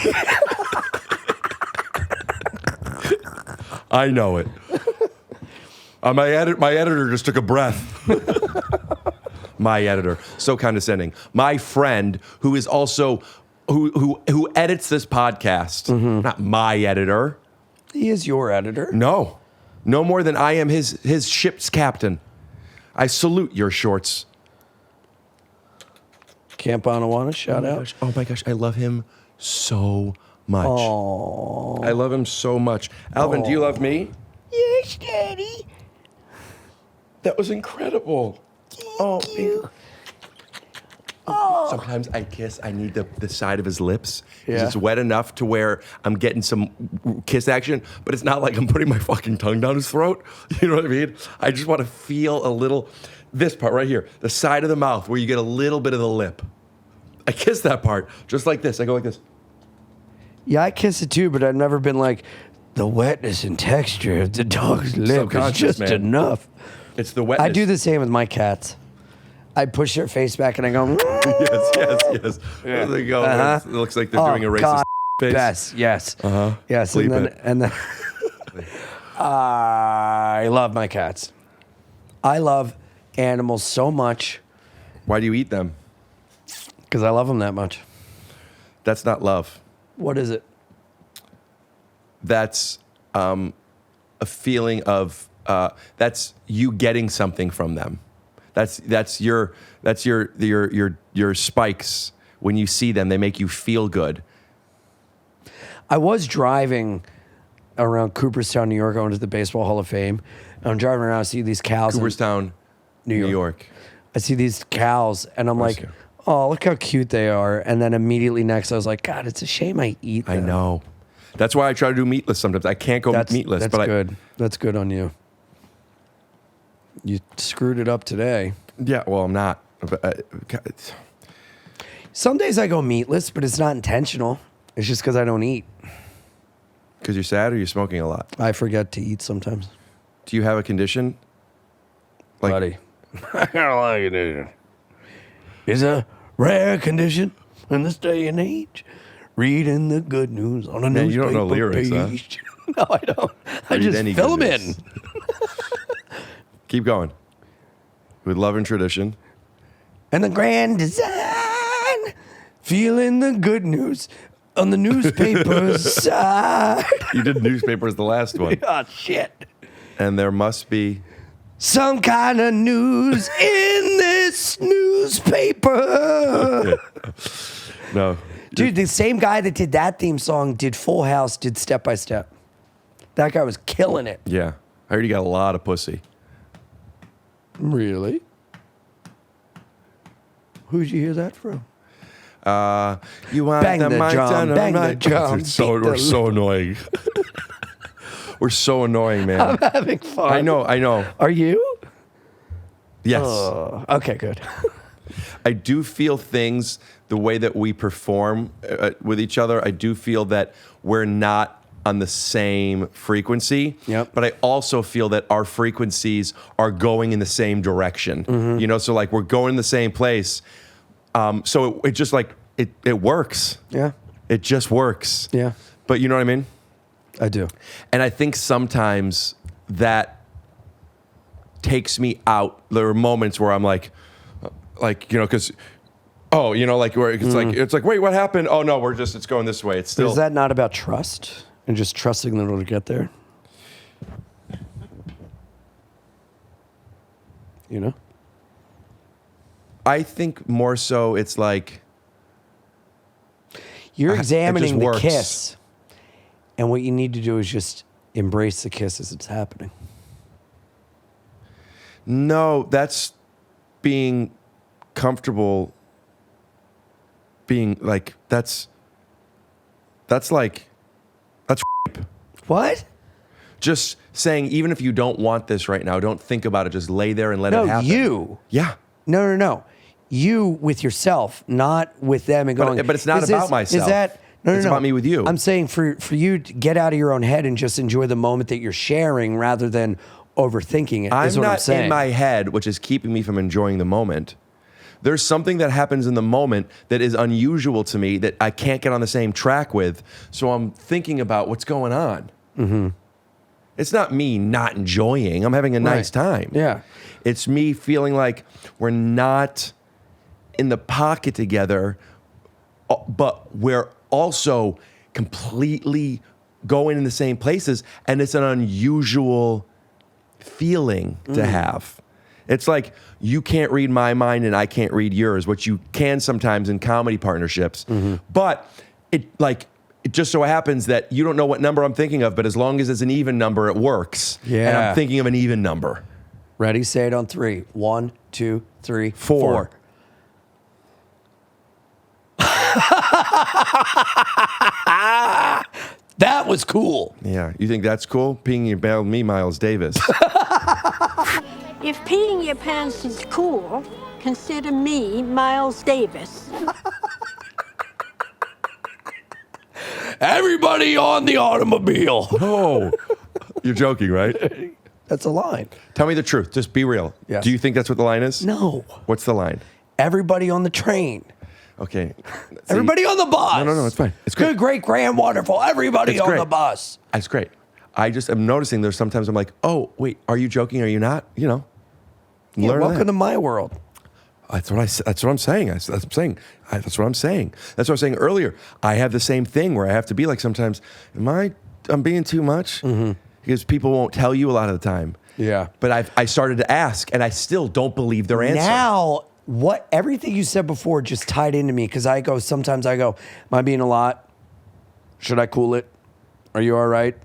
I know it. My editor just took a breath. My editor, so condescending. My friend, who is also who edits this podcast, not my editor. He is your editor. No more than I am his ship's captain. I salute your shorts. Camp Anawana, shout out. Gosh, oh my gosh, I love him so much. Aww. I love him so much. Alvin, do you love me? Yes, Daddy. That was incredible. Thank you. Sometimes I need the side of his lips. 'Cause Yeah. It's wet enough to where I'm getting some kiss action, but it's not like I'm putting my fucking tongue down his throat. You know what I mean? I just want to feel a little, this part right here, the side of the mouth where you get a little bit of the lip. I kiss that part just like this. I go like this. Yeah, I kiss it too, but I've never been like, the wetness and texture of the dog's lip is Subconscious, just man. enough. It's the wetness. I do the same with my cats. I push their face back and I go, yes. There they go. Uh-huh. It looks like they're doing a racist God, face. yes. Uh-huh. Yes, Bleep and then I love my cats. I love animals so much Why do you eat them? because I love them that much. That's not love. What is it? That's a feeling of that's you getting something from them. That's your spikes when you see them. They make you feel good. I was driving around Cooperstown, New York. I went to the Baseball Hall of Fame. I'm driving around. I see these cows. Cooperstown, New York. I see these cows, and I'm like, oh, look how cute they are. And then immediately next, I was like, God, it's a shame I eat them. I know. That's why I try to do meatless sometimes. I can't go meatless. That's but good. That's good on you. You screwed it up today. Yeah, well, I'm not. Some days I go meatless, but it's not intentional. It's just because I don't eat. Because you're sad or you're smoking a lot? I forget to eat sometimes. Do you have a condition? Buddy. I got a lot of condition. It's a rare condition in this day and age. Reading the good news on a Man, newspaper you don't know lyrics, page. No, I don't. I Read just any fill them good in. news. Keep going. With love and tradition. And the grand design. Feeling the good news on the newspaper's side. You did newspapers the last one. Oh, shit. And there must be some kind of news in this newspaper. no. Dude, the same guy that did that theme song did Full House, did Step by Step. That guy was killing it. Yeah. I heard you got a lot of pussy. Really? Who'd you hear that from? You want Bang the mic drum, down bang the right? drum, Dude, so, beat we're the- so annoying. We're so annoying, man. I'm having fun. I know. Are you? Yes. Okay, good. I do feel things the way that we perform with each other. I do feel that we're not on the same frequency. Yep. But I also feel that our frequencies are going in the same direction. Mm-hmm. You know, so like we're going in the same place. So it just like, it works. Yeah. It just works. Yeah. But you know what I mean? I do. And I think sometimes that takes me out. There are moments where I'm like, because, where it's like, wait, what happened? Oh no, it's going this way. It's still. Is that not about trust and just trusting that it'll get there? You know? I think more so it's like. You're examining the works. kiss. And what you need to do is just embrace the kiss as it's happening. No, that's being comfortable. Being like, that's rape. What? Just saying, even if you don't want this right now, don't think about it. Just lay there and let it happen. You. Yeah. No. You with yourself, not with them and going. But it's not about myself. Is that no? It's about me with you. I'm saying for you to get out of your own head and just enjoy the moment that you're sharing rather than overthinking it. I'm what not I'm saying. in my head, which is keeping me from enjoying the moment. There's something that happens in the moment that is unusual to me that I can't get on the same track with. So I'm thinking about what's going on. Mm-hmm. It's not me not enjoying. I'm having a nice time. Yeah. It's me feeling like we're not in the pocket together, but we're also completely going in the same places. And it's an unusual feeling to have. It's like you can't read my mind and I can't read yours, which you can sometimes in comedy partnerships. But it just so happens that you don't know what number I'm thinking of, but as long as it's an even number, it works. Yeah. And I'm thinking of an even number. Ready? Say it on 3. 1, 2, 3, 4. That was cool. Yeah. You think that's cool? Peeing your bell, me, Miles Davis. If peeing your pants is cool, consider me Miles Davis. Everybody on the automobile. Oh, you're joking, right? That's a line. Tell me the truth. Just be real. Yes. Do you think that's what the line is? No. What's the line? Everybody on the train. Okay. Everybody on the bus. No, it's fine. It's great. Good, great, grand, wonderful. Everybody on the bus. That's great. I just am noticing there's sometimes I'm like, oh, wait, are you joking? Are you not? You know. Yeah, learn welcome that. to my world. That's what I'm saying. That's what I'm saying. That's what I'm saying. That's what I was saying earlier. I have the same thing where I have to be like sometimes, I'm being too much? Because people won't tell you a lot of the time. Yeah. But I started to ask, and I still don't believe their answer. Now, everything you said before just tied into me because sometimes I go, am I being a lot? Should I cool it? Are you all right?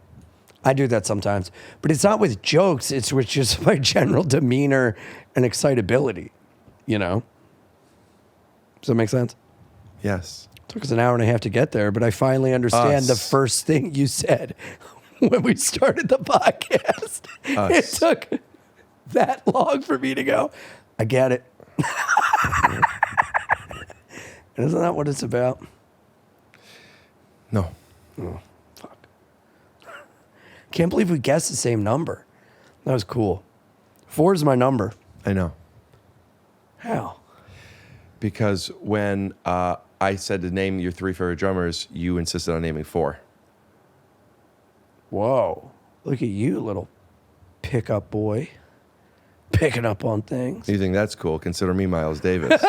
I do that sometimes. But it's not with jokes. It's with just my general demeanor and excitability, you know? Does that make sense? Yes. It took us an hour and a half to get there, but I finally understand the first thing you said when we started the podcast. It took that long for me to go, I get it. And isn't that what it's about? No. Oh, fuck. Can't believe we guessed the same number. That was cool. 4 is my number. I know. How? Because when I said to name your 3 favorite drummers, you insisted on naming 4. Whoa. Look at you, little pickup boy. Picking up on things. You think that's cool? Consider me Miles Davis.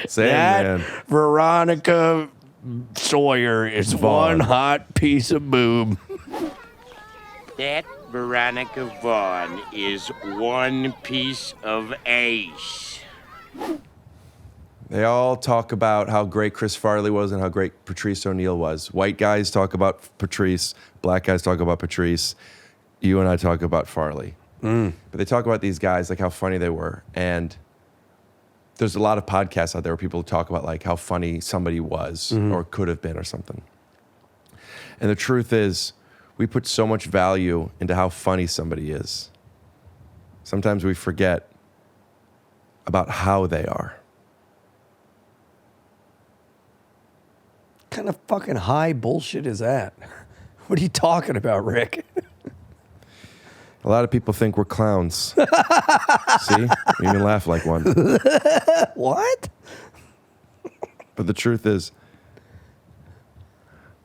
Same, man. Veronica Sawyer is Vaughn. one hot piece of boob. That Veronica Vaughn is one piece of ace. They all talk about how great Chris Farley was and how great Patrice O'Neill was. White guys talk about Patrice. Black guys talk about Patrice. You and I talk about Farley. But they talk about these guys, like how funny they were. And there's a lot of podcasts out there where people talk about like how funny somebody was or could have been or something. And the truth is, we put so much value into how funny somebody is. Sometimes we forget about how they are. What kind of fucking high bullshit is that? What are you talking about, Rick? A lot of people think we're clowns. See? You even laugh like one. What? But the truth is,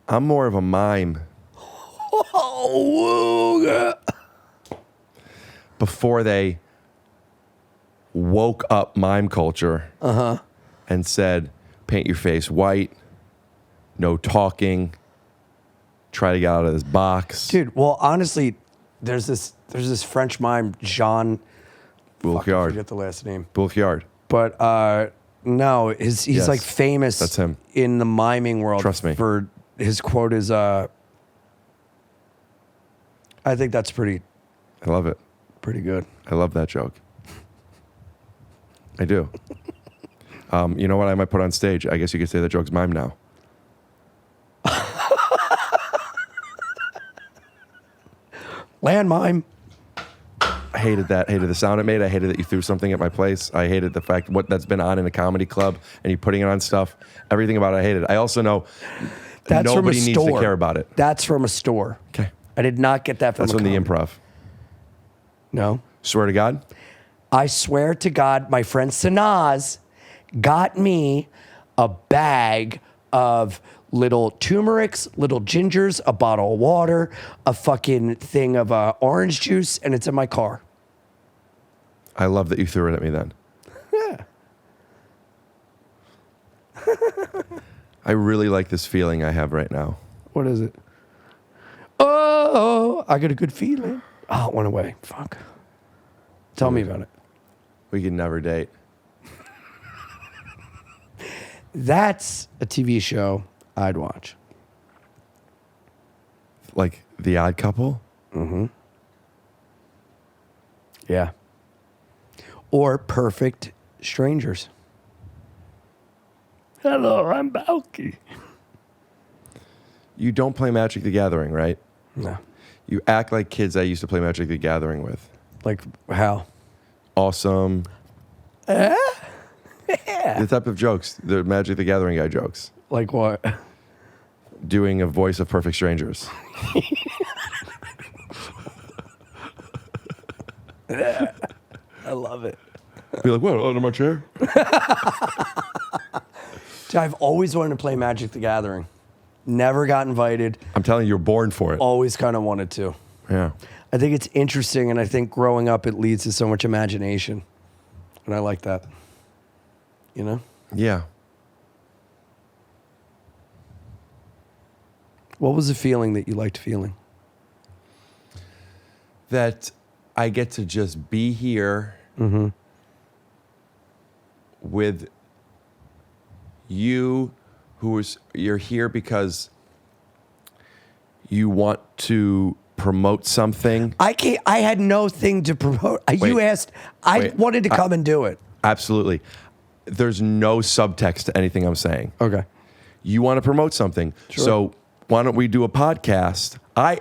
I'm more of a mime. Oh, Before they woke up mime culture and said, paint your face white, no talking, try to get out of this box. dude. Well, honestly, there's this French mime, Jean. I Boulkyard. forget the last name. Boulkyard. But no, he's Yes, like famous. that's him. In the miming world. Trust me. For his quote is, I think that's pretty I love it. good. I love that joke. I do. You know what I might put on stage? I guess you could say the joke's mime now. Land mime. I hated that. Hated the sound it made. I hated that you threw something at my place. I hated the fact what that's been on in a comedy club and you putting it on stuff. Everything about it, I hated it. I also know That's nobody from a needs store. to care about it. That's from a store. Okay. I did not get that from That's a from the comedy. improv. No. Swear to God. I swear to God, my friend Sanaz got me a bag of little turmerics, little gingers, a bottle of water, a fucking thing of orange juice, and it's in my car. I love that you threw it at me then. Yeah. I really like this feeling I have right now. What is it? Oh, I got a good feeling. Oh, it went away. Fuck. Tell me about it. We could never date. That's a TV show I'd watch. Like The Odd Couple? Mm-hmm. Yeah. Or Perfect Strangers. Hello, I'm Balky. You don't play Magic the Gathering, right? No. You act like kids I used to play Magic the Gathering with. Like how? Awesome. Yeah. The type of jokes, the Magic the Gathering guy jokes. Like what? Doing a voice of Perfect Strangers. I love it. Be like, what, under my chair? Dude, I've always wanted to play Magic the Gathering. Never got invited. I'm telling you, you're born for it. Always kind of wanted to. Yeah. I think it's interesting, and I think growing up, it leads to so much imagination. And I like that. You know? Yeah. What was the feeling that you liked feeling? That I get to just be here with you, you're here because you want to promote something. I had no thing to promote. You asked. I wanted to come and do it. Absolutely. There's no subtext to anything I'm saying. Okay. You want to promote something. Sure. So why don't we do a podcast? I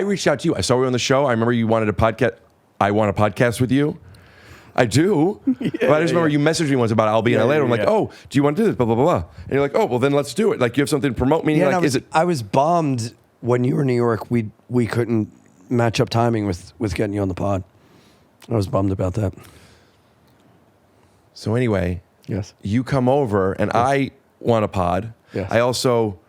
reached out to you. I saw you on the show. I remember you wanted a podcast. I want a podcast with you. I do. But I just remember you messaged me once about I'll be in LA. I'm like, oh, do you want to do this? Blah, blah, blah, blah. And you're like, oh, well, then let's do it. Like, you have something to promote me. Yeah, like, I was bummed when you were in New York. We couldn't match up timing with getting you on the pod. I was bummed about that. So anyway, yes, you come over and I want a pod. Yes. I also,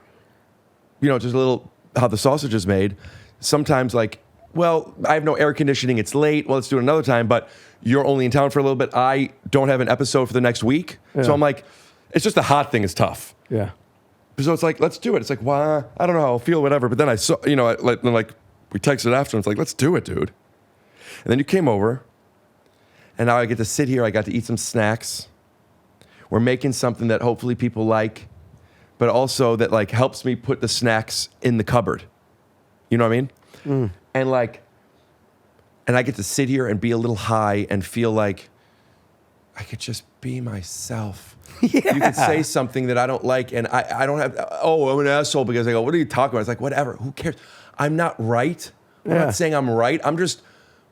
just a little how the sausage is made. Sometimes like, well, I have no air conditioning. It's late. Well, let's do it another time. But you're only in town for a little bit. I don't have an episode for the next week. Yeah. So I'm like, it's just the hot thing is tough. Yeah. So it's like, let's do it. It's like, well, I don't know how I'll feel, whatever. But then I saw, we texted after and it's like, let's do it, dude. And then you came over and now I get to sit here. I got to eat some snacks. We're making something that hopefully people like, but also that like helps me put the snacks in the cupboard. You know what I mean? Mm. And I get to sit here and be a little high and feel like I could just be myself. Yeah. You could say something that I don't like, and I don't have, I'm an asshole because I go, what are you talking about? It's like, whatever, who cares? I'm not right. I'm not saying I'm right. I'm just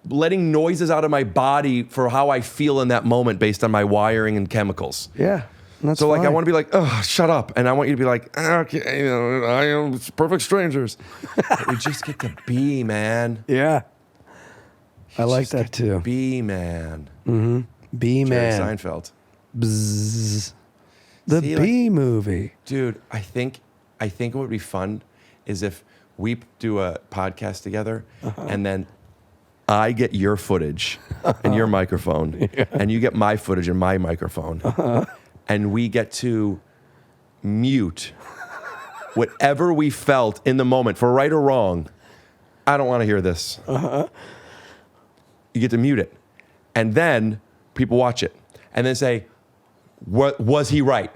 letting noises out of my body for how I feel in that moment based on my wiring and chemicals. Yeah. That's So like, I fine. want to be like, oh, shut up. And I want you to be like, okay, I am perfect strangers. We just get to be, man. Yeah. I like that too. B-Man. Mm-hmm. Jerry B-Man. Seinfeld. Bzzz. The See, B movie. Dude, I think what would be fun is if we do a podcast together and then I get your footage and your microphone and you get my footage and my microphone and we get to mute whatever we felt in the moment for right or wrong. I don't want to hear this. You get to mute it. And then people watch it and then say, "What was he right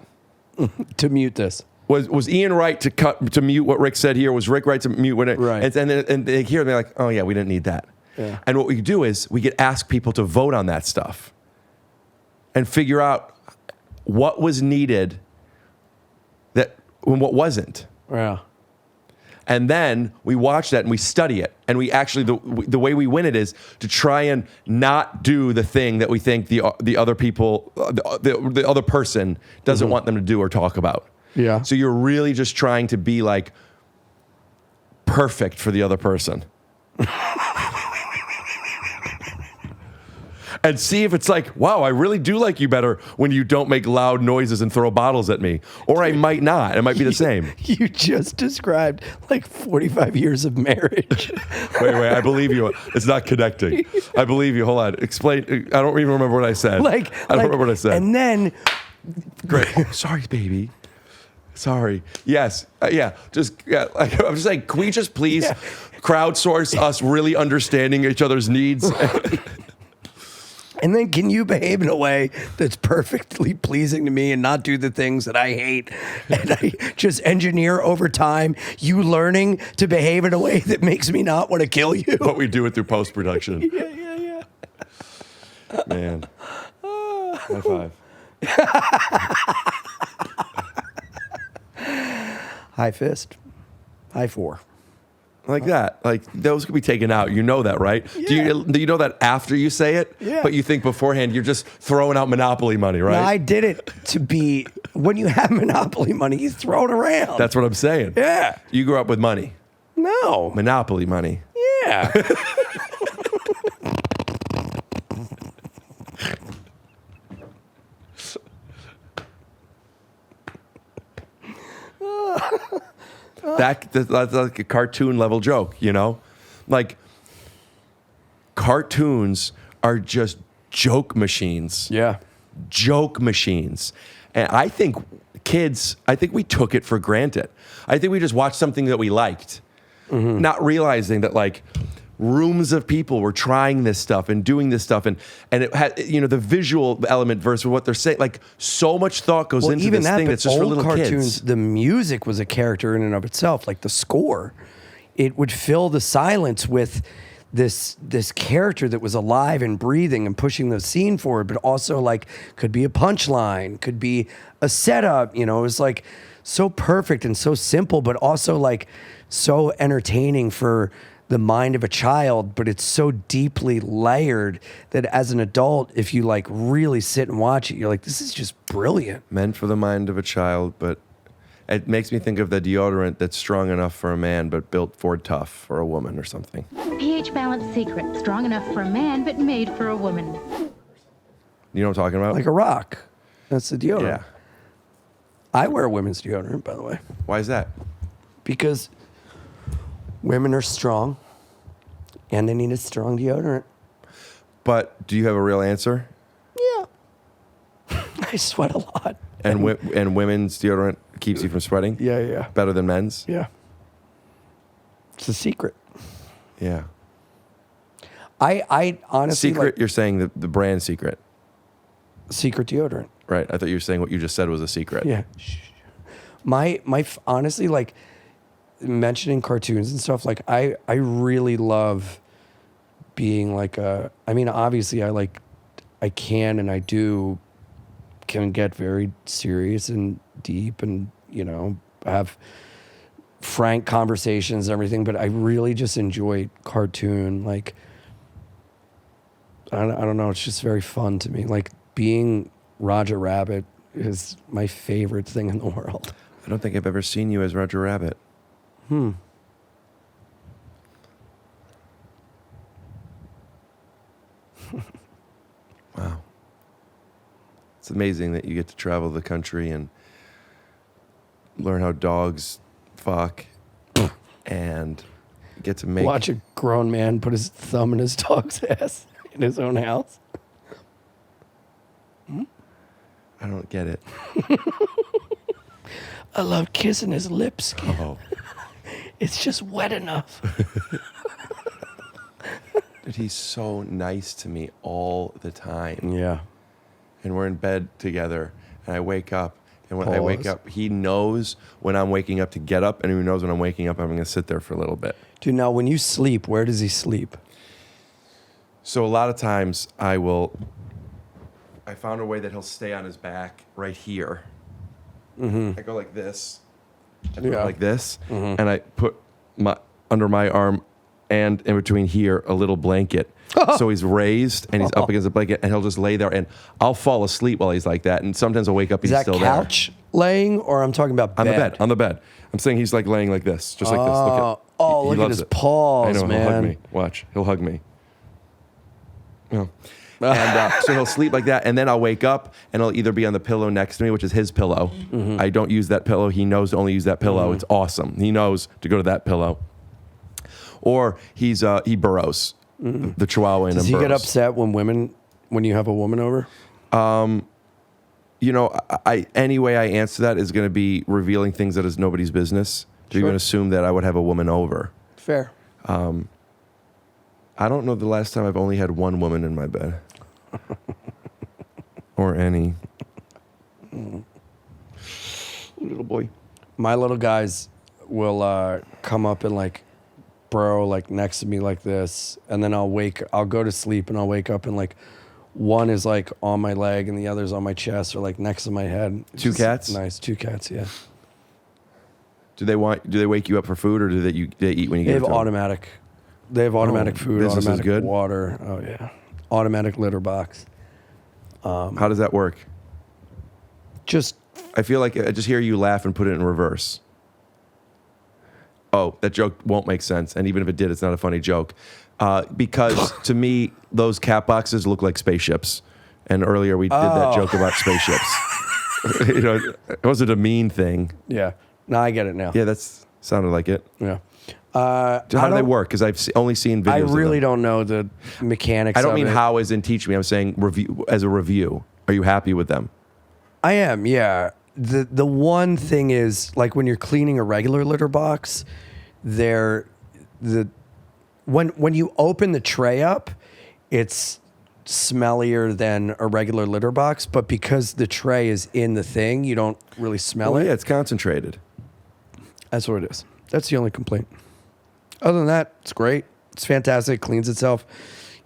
to mute this? Was Ian right to mute what Rick said here? Was Rick right to mute when it?" Right. And they hear it and they're like, "Oh yeah, we didn't need that." Yeah. And what we do is we get ask people to vote on that stuff and figure out what was needed and what wasn't. Yeah. And then we watch that and we study it. And we actually, the way we win it is to try and not do the thing that we think the other people, the other person doesn't want them to do or talk about. Yeah. So you're really just trying to be like perfect for the other person. And see if it's like, wow, I really do like you better when you don't make loud noises and throw bottles at me. Or I might not. It might be the same. You just described like 45 years of marriage. Wait, I believe you. It's not connecting. I believe you. Hold on. Explain. I don't even remember what I said. I don't remember what I said. And then... Great. Sorry, baby. Sorry. Yes. Yeah. I'm just saying, can we just please crowdsource us really understanding each other's needs? And then can you behave in a way that's perfectly pleasing to me and not do the things that I hate? And I just engineer over time you learning to behave in a way that makes me not want to kill you. But we do it through post-production. Yeah. Man. High five. High fist. High four. Like that. Like those could be taken out. You know that, right? Yeah. Do you know that after you say it? Yeah. But you think beforehand you're just throwing out Monopoly money, right? No, I did it to be, when you have Monopoly money, you throw it around. That's what I'm saying. Yeah. You grew up with money. No. Monopoly money. Yeah. That's like a cartoon level joke, you know? Like, cartoons are just joke machines. Yeah. Joke machines. And I think we took it for granted. I think we just watched something that we liked, not realizing that, like, rooms of people were trying this stuff and doing this stuff, and it had, you know, the visual element versus what they're saying. Like, so much thought goes into even this that, thing but that's just for old little cartoons, kids. the music was a character in and of itself. Like the score, it would fill the silence with this character that was alive and breathing and pushing the scene forward, but also like could be a punchline, could be a setup. You know, it was like so perfect and so simple, but also like so entertaining for the mind of a child, but it's so deeply layered that as an adult, if you like really sit and watch it, you're like, this is just brilliant. Meant for the mind of a child, but it makes me think of the deodorant that's strong enough for a man but built for tough for a woman or something. pH Balance Secret, strong enough for a man but made for a woman. You know what I'm talking about? Like a rock. That's the deodorant. Yeah. I wear women's deodorant, by the way. Why is that? Because women are strong and they need a strong deodorant. But do you have a real answer? Yeah. I sweat a lot. And women's deodorant keeps you from sweating? Yeah. Better than men's? Yeah. It's a secret. Yeah. I honestly Secret, you're saying the brand Secret. Secret deodorant. Right. I thought you were saying what you just said was a secret. Yeah. Honestly, like mentioning cartoons and stuff, like I really love being like obviously I can and I can get very serious and deep and, you know, have frank conversations and everything, but I really just enjoy cartoon. Like, I don't know. It's just very fun to me. Like being Roger Rabbit is my favorite thing in the world. I don't think I've ever seen you as Roger Rabbit. Wow. It's amazing that you get to travel the country and learn how dogs fuck and get to make... Watch a grown man put his thumb in his dog's ass in his own house. I don't get it. I love kissing his lips. Oh. It's just wet enough. Dude, he's so nice to me all the time. Yeah. And we're in bed together, and I wake up, and when I wake up, he knows when I'm waking up to get up, and he knows when I'm waking up, I'm going to sit there for a little bit. Dude, now when you sleep, where does he sleep? So a lot of times I found a way that he'll stay on his back right here. Mm-hmm. I go like this, and like this, and I put under my arm and in between here a little blanket. So he's raised and he's up against the blanket, and he'll just lay there, and I'll fall asleep while he's like that, and sometimes I'll wake up and he's still there. Is that couch laying, or I'm talking about bed? On the bed. I'm saying he's like laying like this, just like this. Look at his paws, I know, man. he'll hug me. Watch, he'll hug me. Yeah. And so he'll sleep like that, and then I'll wake up, and he'll either be on the pillow next to me, which is his pillow. Mm-hmm. I don't use that pillow. He knows to only use that pillow. Mm-hmm. It's awesome. He knows to go to that pillow. Or he burrows. Mm-hmm. The Chihuahua in him Does he burrows. get upset when you have a woman over? You know, any way I answer that is going to be revealing things that is nobody's business. You're going to assume that I would have a woman over. Fair. I don't know the last time I've only had one woman in my bed. Or any. Little boy. My little guys will come up and like burrow like next to me like this, and then I'll go to sleep, and I'll wake up and like one is like on my leg and the other's on my chest or like next to my head. It's Two cats? Nice. 2 cats, yeah. Do they wake you up for food, or do they eat when you They get have to them? automatic. They have automatic food, business is automatic good? water. Oh yeah, automatic litter box. How does that work? Just I feel like I just hear you laugh and put it in reverse. Oh, that joke won't make sense, and even if it did, it's not a funny joke. Because to me, those cat boxes look like spaceships. And earlier we did that joke about spaceships. You know, it wasn't a mean thing. yeah. No, I get it now. Yeah, that's sounded like it. Yeah. How do they work? Because I've only seen videos. I really of them. don't know the mechanics. I don't mean of it. how as in teach me. I'm saying review as a review. Are you happy with them? I am, yeah. The one thing is, like when you're cleaning a regular litter box, when you open the tray up, it's smellier than a regular litter box, but because the tray is in the thing, you don't really smell it. Yeah, it's concentrated. That's what it is. That's the only complaint. Other than that, it's great. It's fantastic. It cleans itself.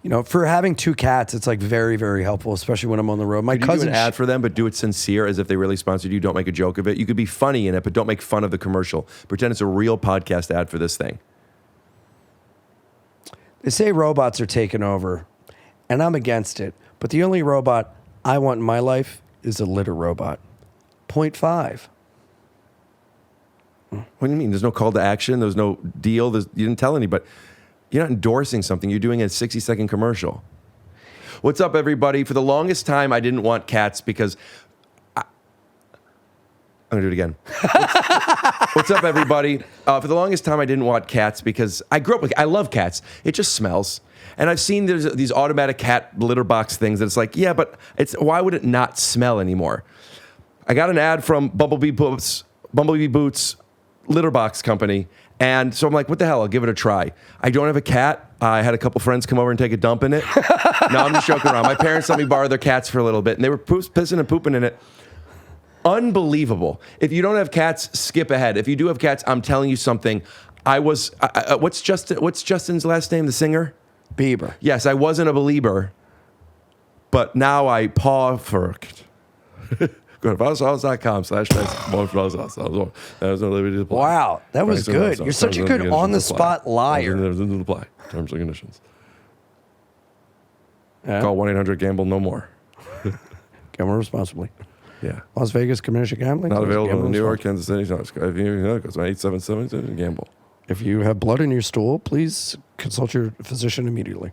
You know, for having 2 cats, it's like very, very helpful, especially when I'm on the road. My Could you cousin do an ad for them, but do it sincere, as if they really sponsored you. Don't make a joke of it. You could be funny in it, but don't make fun of the commercial. Pretend it's a real podcast ad for this thing. They say robots are taking over, and I'm against it. But the only robot I want in my life is a litter robot. 0.5. What do you mean? There's no call to action. There's no deal. You didn't tell anybody. You're not endorsing something. You're doing a 60-second commercial. What's up, everybody? For the longest time, I didn't want cats because... I'm going to do it again. What's up, everybody? For the longest time, I didn't want cats because I grew up with... I love cats. It just smells. And I've seen there's these automatic cat litter box things that it's like, yeah, but why would it not smell anymore? I got an ad from Bumblebee Boots litter box company. And so I'm like, what the hell? I'll give it a try. I don't have a cat. I had a couple friends come over and take a dump in it. No, I'm just joking around. My parents let me borrow their cats for a little bit, and they were pissing and pooping in it. Unbelievable. If you don't have cats, skip ahead. If you do have cats, I'm telling you something. What's Justin's last name, the singer? Bieber. Yes, I wasn't a believer, but now I paw for it. Go to ButcherBox.com/nice. Wow, that was good. You're such a good on-the-spot liar. Terms and conditions. Yeah. Call 1-800-GAMBLE-NO-MORE. Gamble responsibly. Yeah. Las Vegas Commission Gambling. Not available in New York, Kansas City. No, it's 877. Gamble. If you have blood in your stool, please consult your physician immediately.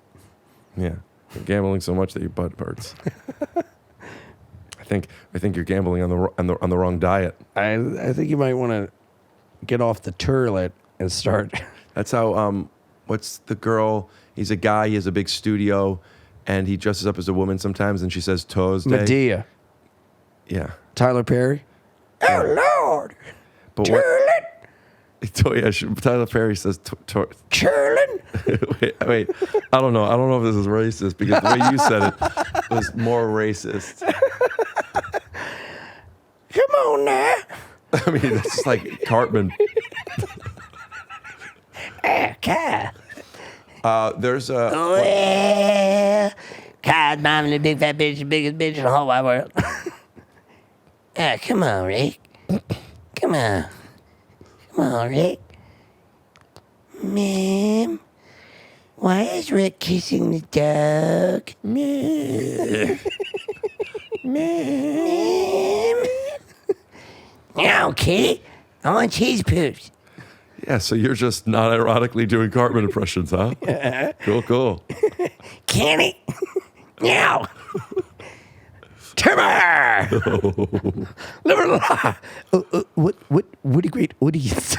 Yeah. You're gambling so much that your butt hurts. I think you're gambling on the wrong diet. I think you might want to get off the turlet and start. That's how. What's the girl? He's a guy. He has a big studio, and he dresses up as a woman sometimes, and she says Tuesday. Medea. Yeah. Tyler Perry. Oh Lord. But Turlet. Tyler Perry says Churlin. wait. I don't know. I don't know if this is racist because the way you said it was more racist. Come on now. I mean, it's like Cartman. Okay. There's a. Well, God's mom and the big fat bitch, the biggest bitch in the whole wide world. Come on, Rick. Come on. Come on, Rick. Ma'am, why is Rick kissing the dog? Ma'am. Ma'am. No, kitty. I want cheese poops. Yeah, so you're just not ironically doing Cartman impressions, huh? Yeah. Cool. Kenny. Now. Timber. What a great audience.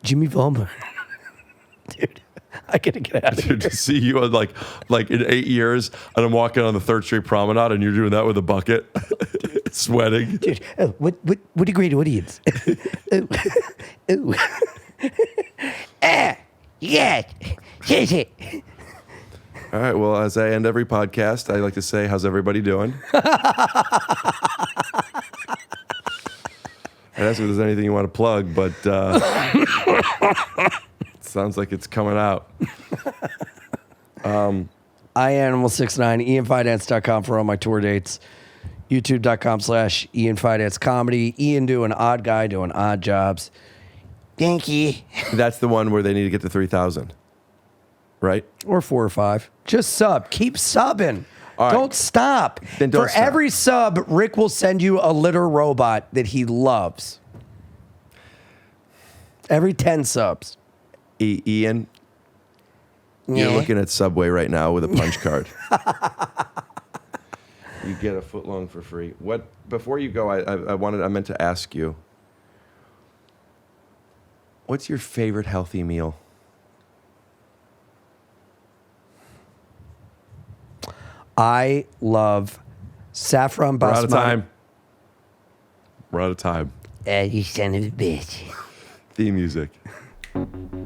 Jimmy Vollmer. Dude, I gotta get out of here. Dude, to see you on like in 8 years, and I'm walking on the 3rd Street Promenade, and you're doing that with a bucket, sweating. Dude, what a great audience. Yeah. Seriously. All right, well, as I end every podcast, I like to say, how's everybody doing? I asked if there's anything you want to plug, but it sounds like it's coming out. iAnimal69, IanFidance.com for all my tour dates. YouTube.com/IanFidanceComedy. Ian doing odd guy, doing odd jobs. Thank you. That's the one where they need to get to 3,000, right? Or 4 or 5. Just sub. Keep subbing. Right. Don't stop. Then don't For stop. every sub, Rick will send you a litter robot that he loves. Every 10 subs. Ian, Yeah. you're looking at Subway right now with a punch card. You get a foot long for free. What? Before you go, I meant to ask you, what's your favorite healthy meal? I love saffron basmati. We're out of time. We're out of time. You son of a bitch. Theme music.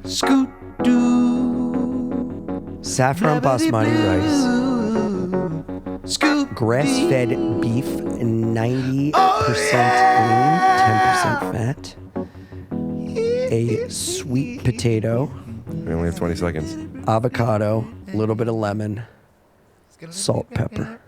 Scoot doo. Saffron basmati rice. Scoop. Grass-fed beef, 90% lean, 10% fat. A sweet potato. We only have 20 seconds. Avocado, a little bit of lemon, salt, pepper.